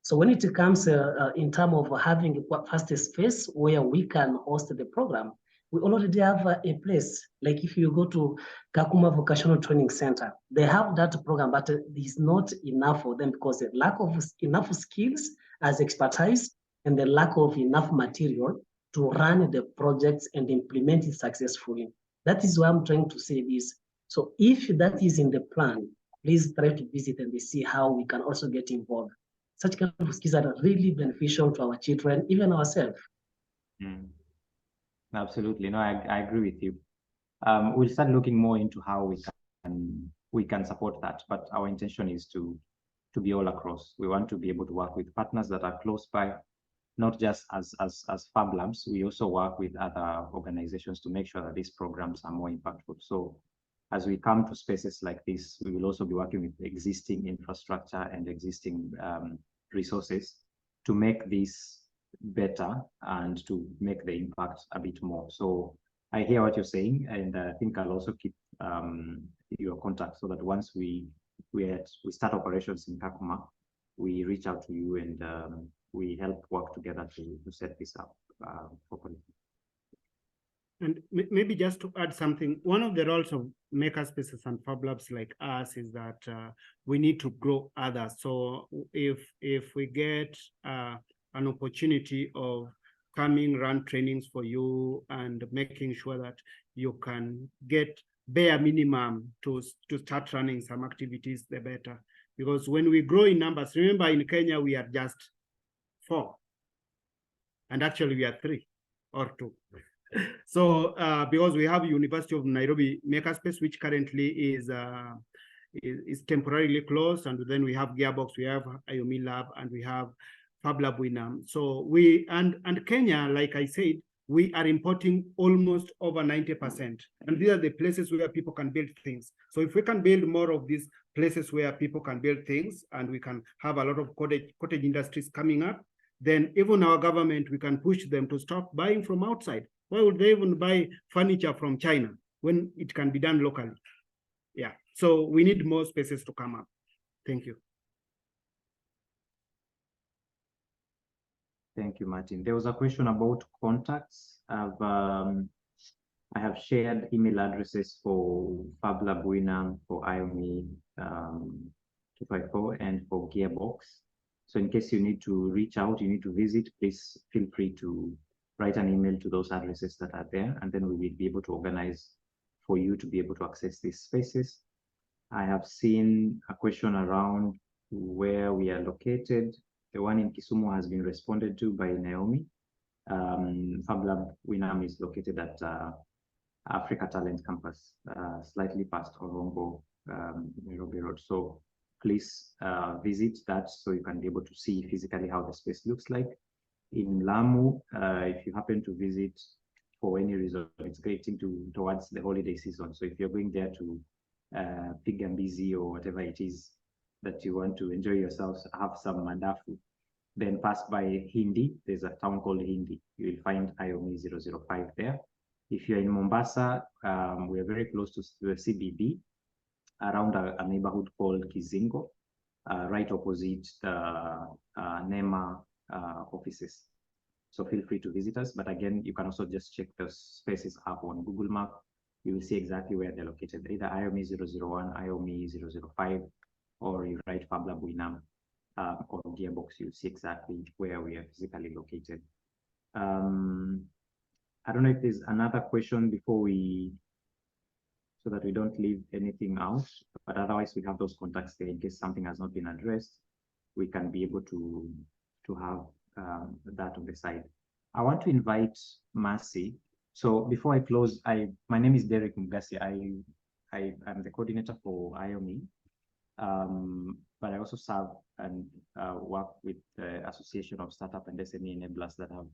So when it comes in terms of having a fast space where we can host the program, we already have a place. Like if you go to Kakuma Vocational Training Center, they have that program, but it's not enough for them because the lack of enough skills as expertise and the lack of enough material to run the projects and implement it successfully. That is why I'm trying to say this. So if that is in the plan, please try to visit and see how we can also get involved. Such kind of skills are really beneficial to our children, even ourselves. Absolutely. No, I agree with you. We'll start looking more into how we can support that, but our intention is to be all across. We want to be able to work with partners that are close by, not just as Fab Labs. We also work with other organizations to make sure that these programs are more impactful. So as we come to spaces like this, we will also be working with existing infrastructure and existing resources to make this better and to make the impact a bit more. So I hear what you're saying, and I think I'll also keep your contact so that once we start operations in Kakuma, we reach out to you and we help work together to set this up properly. And maybe just to add something, one of the roles of makerspaces and Fab Labs like us is that we need to grow others. So if we get an opportunity of coming, run trainings for you and making sure that you can get bare minimum to start running some activities, the better. Because when we grow in numbers, remember in Kenya, we are just 4. And actually we are 3 or 2. So because we have University of Nairobi Makerspace, which currently is temporarily closed, and then we have Gearbox, we have IOME Lab, and we have Fablab Winam. So and Kenya, like I said, we are importing almost over 90%. And these are the places where people can build things. So if we can build more of these places where people can build things, and we can have a lot of cottage industries coming up, then even our government, we can push them to stop buying from outside. Why would they even buy furniture from China when it can be done locally? Yeah, so we need more spaces to come up. Thank you. Thank you, Martin. There was a question about contacts. I have shared email addresses for Fablab Winam, for IOME 254, and for Gearbox. So in case you need to reach out, you need to visit, please feel free to write an email to those addresses that are there, and then we will be able to organize for you to be able to access these spaces. I have seen a question around where we are located. The one in Kisumu has been responded to by Naomi. Fablab Winam is located at Africa Talent Campus, slightly past Orongo, Nairobi Road. So please visit that so you can be able to see physically how the space looks like. In Lamu, if you happen to visit for any reason, it's getting towards the holiday season. So if you're going there to Pigambizi or whatever it is that you want to enjoy yourselves, have some mandafu, then pass by Hindi. There's a town called Hindi. You will find IOME 005 there. If you're in Mombasa, we're very close to the CBD, around a neighborhood called Kizingo, right opposite the NEMA offices. So feel free to visit us. But again, you can also just check the spaces up on Google Map you will see exactly where they're located, either IOME 001, IOME 005, or you write Fablab Winam or Gearbox, you'll see exactly where we are physically located. I don't know if there's another question before we, so that we don't leave anything out, but otherwise we have those contacts there in case something has not been addressed. We can be able to have that on the side. I want to invite Mercy. So before I close, my name is Derek Mugasi. I'm the coordinator for IOME, but I also serve and work with the Association of Startup and SME Enablers that have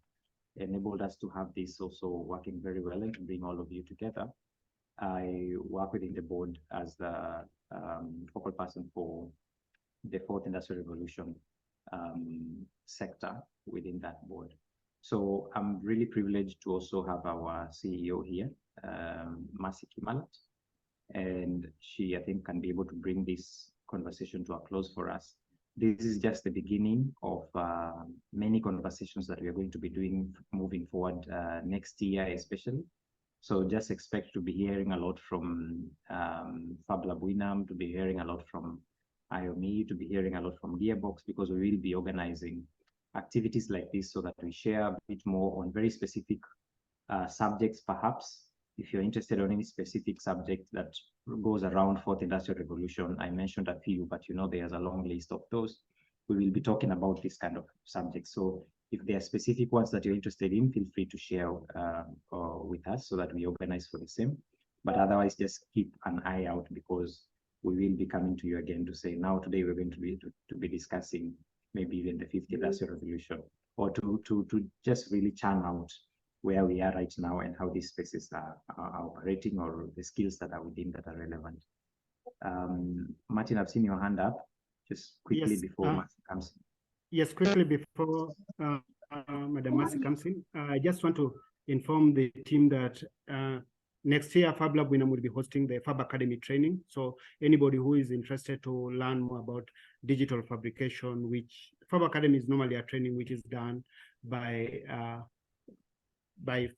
enabled us to have this also working very well and bring all of you together. I work within the board as the focal person for the fourth industrial revolution sector within that board. So I'm really privileged to also have our CEO here, Mercy Kimalat, and she, I think, can be able to bring this conversation to a close for us. This is just the beginning of many conversations that we are going to be doing moving forward next year, especially. So just expect to be hearing a lot from Fablab Winam, to be hearing a lot from IOME, to be hearing a lot from Gearbox, because we will be organizing activities like this so that we share a bit more on very specific subjects, perhaps. If you're interested on any specific subject that goes around fourth industrial revolution, I mentioned a few, but you know there's a long list of those. We will be talking about this kind of subjects. So if there are specific ones that you're interested in, feel free to share with us so that we organize for the same. But otherwise, just keep an eye out, because we will be coming to you again to say, now today we're going to be discussing maybe even the fifth industrial revolution, or to just really churn out where we are right now and how these spaces are operating, or the skills that are within that are relevant. Martin, I've seen your hand up. Just quickly before Martin comes in. Yes, quickly before Madam Mercy comes in, I just want to inform the team that next year Fablab Winam will be hosting the Fab Academy training. So anybody who is interested to learn more about digital fabrication, which Fab Academy is normally a training which is done by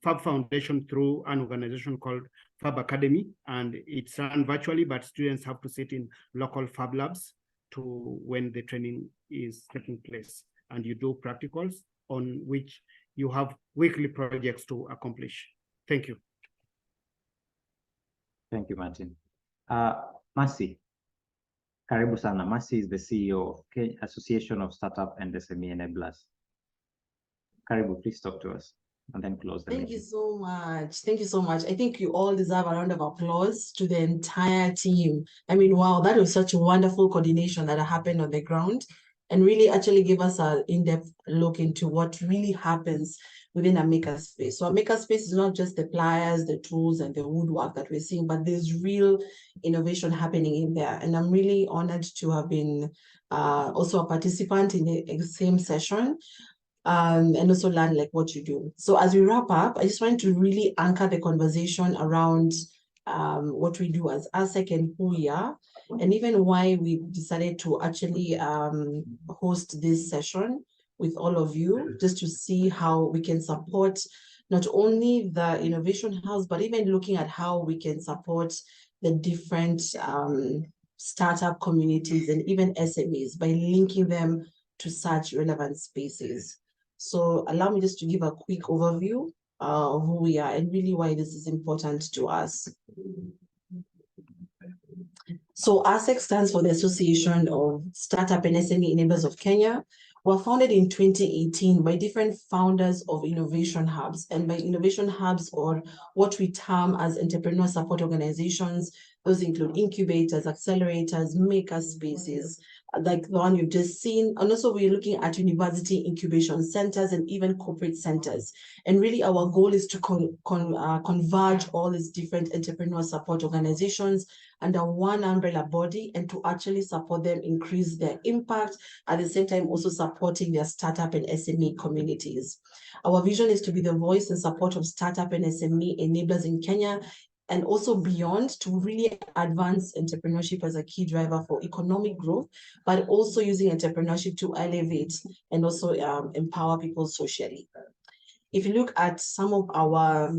Fab Foundation through an organization called Fab Academy, and it's run virtually, but students have to sit in local Fab Labs to when the training is taking place, and you do practicals on which you have weekly projects to accomplish. Thank you. Thank you, Martin. Mercy, karibu sana. Mercy is the CEO of Kenya Association of Startup and SME Enablers. Karibu, please talk to us and then close the meeting. Thank you so much. Thank you so much. I think you all deserve a round of applause to the entire team. I mean, wow, that was such a wonderful coordination that happened on the ground, and really actually give us an in-depth look into what really happens within a makerspace. So a makerspace is not just the pliers, the tools, and the woodwork that we're seeing, but there's real innovation happening in there. And I'm really honored to have been also a participant in the same session. And also learn like what you do. So as we wrap up, I just want to really anchor the conversation around what we do as ASEC and who we are, and even why we decided to actually host this session with all of you, just to see how we can support not only the Innovation House, but even looking at how we can support the different startup communities and even SMEs by linking them to such relevant spaces. So allow me just to give a quick overview of who we are and really why this is important to us. So ASEC stands for the Association of Startup and SME Enablers of Kenya. We're founded in 2018 by different founders of innovation hubs, and by innovation hubs, or what we term as entrepreneur support organizations. Those include incubators, accelerators, makerspaces, like the one you've just seen. And also we're looking at university incubation centers and even corporate centers. And really our goal is to converge all these different entrepreneur support organizations under one umbrella body, and to actually support them increase their impact, at the same time also supporting their startup and SME communities. Our vision is to be the voice and support of startup and SME enablers in Kenya, and also beyond, to really advance entrepreneurship as a key driver for economic growth, but also using entrepreneurship to elevate and also empower people socially. If you look at some of our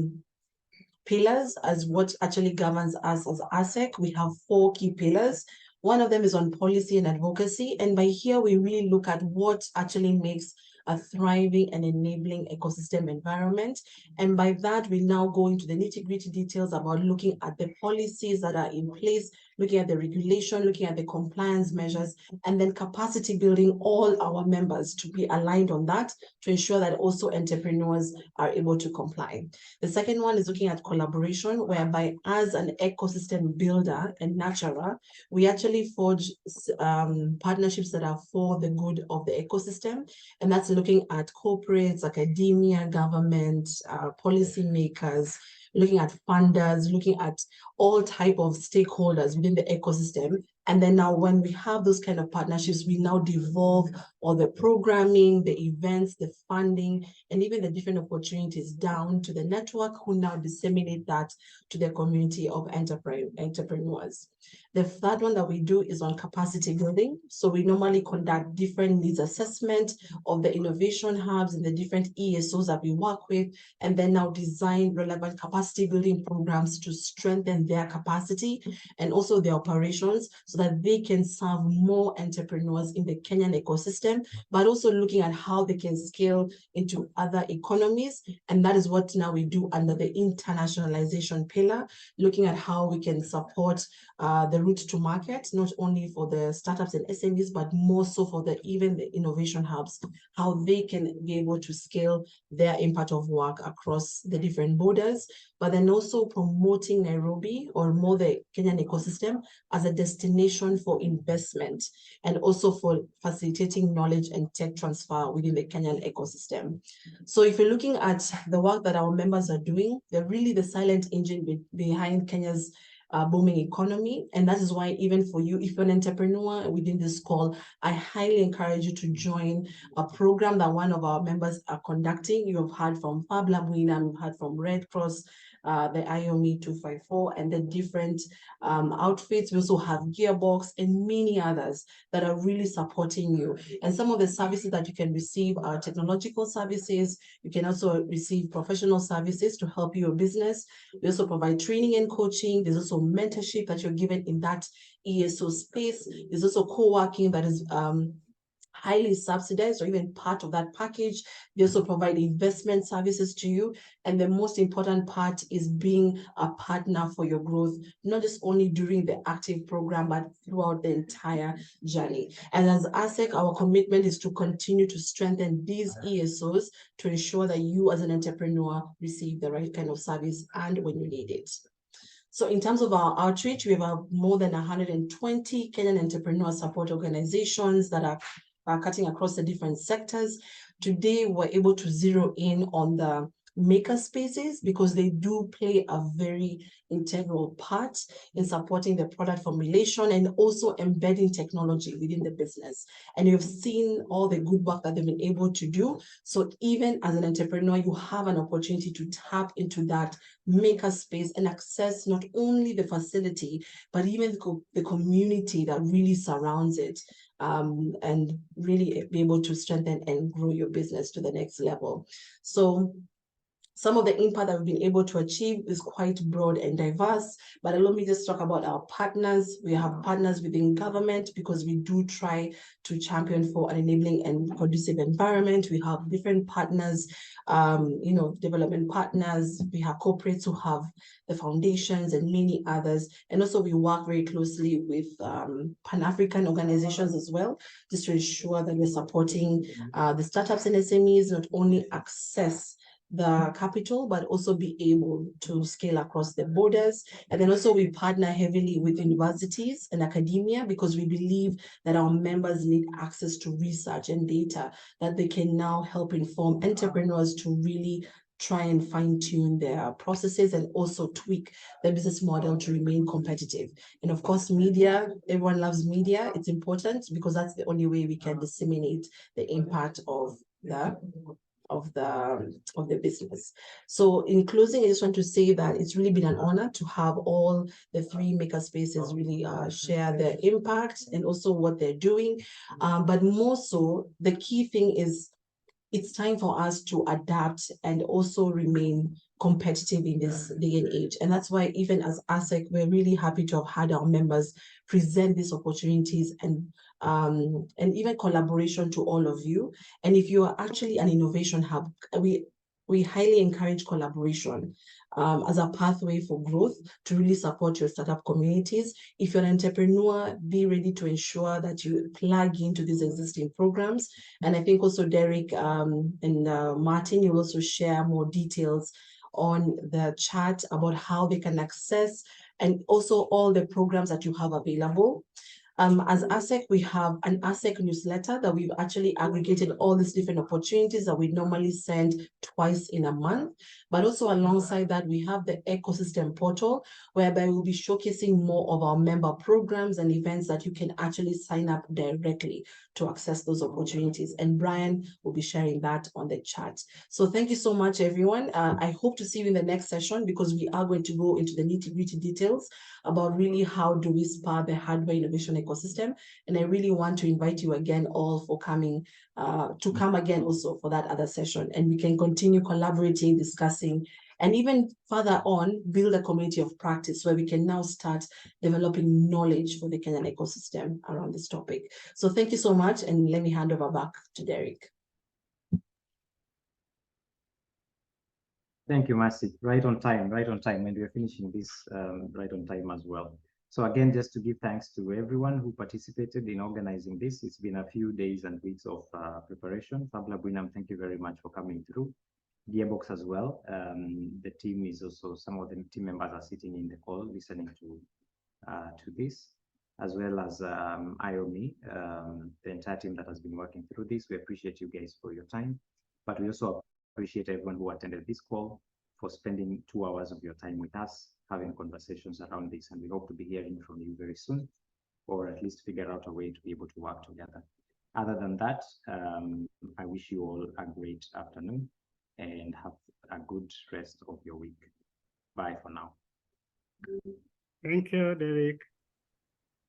pillars as what actually governs us as ASEC. We have 4 key pillars. One of them is on policy and advocacy. And by here, we really look at what actually makes a thriving and enabling ecosystem environment. And by that, we now go into the nitty-gritty details about looking at the policies that are in place, looking at the regulation, looking at the compliance measures, and then capacity building all our members to be aligned on that to ensure that also entrepreneurs are able to comply. The second one is looking at collaboration, whereby as an ecosystem builder and nurturer, we actually forge partnerships that are for the good of the ecosystem. And that's looking at corporates, academia, government, policymakers, looking at funders, looking at all type of stakeholders within the ecosystem. And then now when we have those kind of partnerships, we now devolve all the programming, the events, the funding, and even the different opportunities down to the network who now disseminate that to the community of entrepreneurs. The third one that we do is on capacity building. So we normally conduct different needs assessment of the innovation hubs and the different ESOs that we work with, and then now design relevant capacity building programs to strengthen their capacity and also their operations so that they can serve more entrepreneurs in the Kenyan ecosystem, but also looking at how they can scale into other economies. And that is what now we do under the internationalization pillar, looking at how we can support the route to market, not only for the startups and SMEs, but more so for even the innovation hubs, how they can be able to scale their impact of work across the different borders, but then also promoting Nairobi or more the Kenyan ecosystem as a destination for investment and also for facilitating knowledge and tech transfer within the Kenyan ecosystem. So if you're looking at the work that our members are doing, they're really the silent engine behind Kenya's booming economy. And that is why even for you, if you're an entrepreneur within this call, I highly encourage you to join a program that one of our members are conducting. You have heard from Fablab Winam, you've heard from Red Cross, the IOME 254, and the different outfits. We also have Gearbox and many others that are really supporting you. And some of the services that you can receive are technological services. You can also receive professional services to help your business. We also provide training and coaching. There's also mentorship that you're given in that ESO space. There's also co-working that is highly subsidized or even part of that package. They also provide investment services to you. And the most important part is being a partner for your growth, not just only during the active program, but throughout the entire journey. And as ASEC, our commitment is to continue to strengthen these ESOs to ensure that you as an entrepreneur receive the right kind of service and when you need it. So in terms of our outreach, we have more than 120 Kenyan entrepreneur support organizations that are cutting across the different sectors. Today, we're able to zero in on the Makerspaces because they do play a very integral part in supporting the product formulation and also embedding technology within the business. And you've seen all the good work that they've been able to do. So even as an entrepreneur, you have an opportunity to tap into that Makerspace and access not only the facility, but even the community that really surrounds it. And really be able to strengthen and grow your business to the next level. So some of the impact that we've been able to achieve is quite broad and diverse, but allow me just talk about our partners. We have partners within government because we do try to champion for an enabling and conducive environment. We have different partners, development partners. We have corporates who have the foundations and many others. And also we work very closely with Pan-African organizations as well, just to ensure that we're supporting the startups and SMEs, not only access the capital, but also be able to scale across the borders. And then also we partner heavily with universities and academia because we believe that our members need access to research and data that they can now help inform entrepreneurs to really try and fine-tune their processes and also tweak the business model to remain competitive. And of course, media, everyone loves media. It's important because that's the only way we can disseminate the impact of the business. So in closing, I just want to say that it's really been an honor to have all the 3 Makerspaces really share their impact and also what they're doing. But more so, the key thing is it's time for us to adapt and also remain competitive in this day and age. And that's why even as ASEC, we're really happy to have had our members present these opportunities and even collaboration to all of you. And if you are actually an innovation hub, we highly encourage collaboration as a pathway for growth to really support your startup communities. If you're an entrepreneur, be ready to ensure that you plug into these existing programs. And I think also Derek and Martin, you will also share more details on the chat about how they can access and also all the programs that you have available. As ASEC, we have an ASEC newsletter that we've actually aggregated all these different opportunities that we normally send twice in a month. But also alongside that, we have the ecosystem portal, whereby we'll be showcasing more of our member programs and events that you can actually sign up directly to access those opportunities. And Brian will be sharing that on the chat. So thank you so much, everyone. I hope to see you in the next session, because we are going to go into the nitty-gritty details about really how do we spur the hardware innovation ecosystem. And I really want to invite you again all for coming, to come again also for that other session. And we can continue collaborating, discussing, and even further on, build a community of practice where we can now start developing knowledge for the Kenyan ecosystem around this topic. So thank you so much, and let me hand over back to Derek. Thank you, Mercy. Right on time, and we're finishing this right on time as well. So again, just to give thanks to everyone who participated in organizing this. It's been a few days and weeks of preparation. Fablab Winam, thank you very much for coming through. Gearbox as well. The team is also, some of the team members are sitting in the call listening to this, as well as IOME, the entire team that has been working through this. We appreciate you guys for your time, but we also appreciate everyone who attended this call for spending 2 hours of your time with us, having conversations around this, and we hope to be hearing from you very soon, or at least figure out a way to be able to work together. Other than that, I wish you all a great afternoon and have a good rest of your week. Bye for now. Thank you, Derek.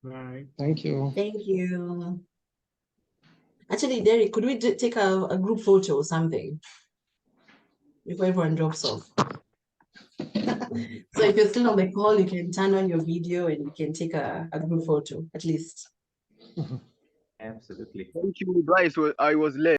Bye. Thank you. Thank you. Actually, Derek, could we take a group photo or something before everyone drops off? So if you're still on the call, you can turn on your video and you can take a group photo, at least. Absolutely. Thank you, guys. I was late.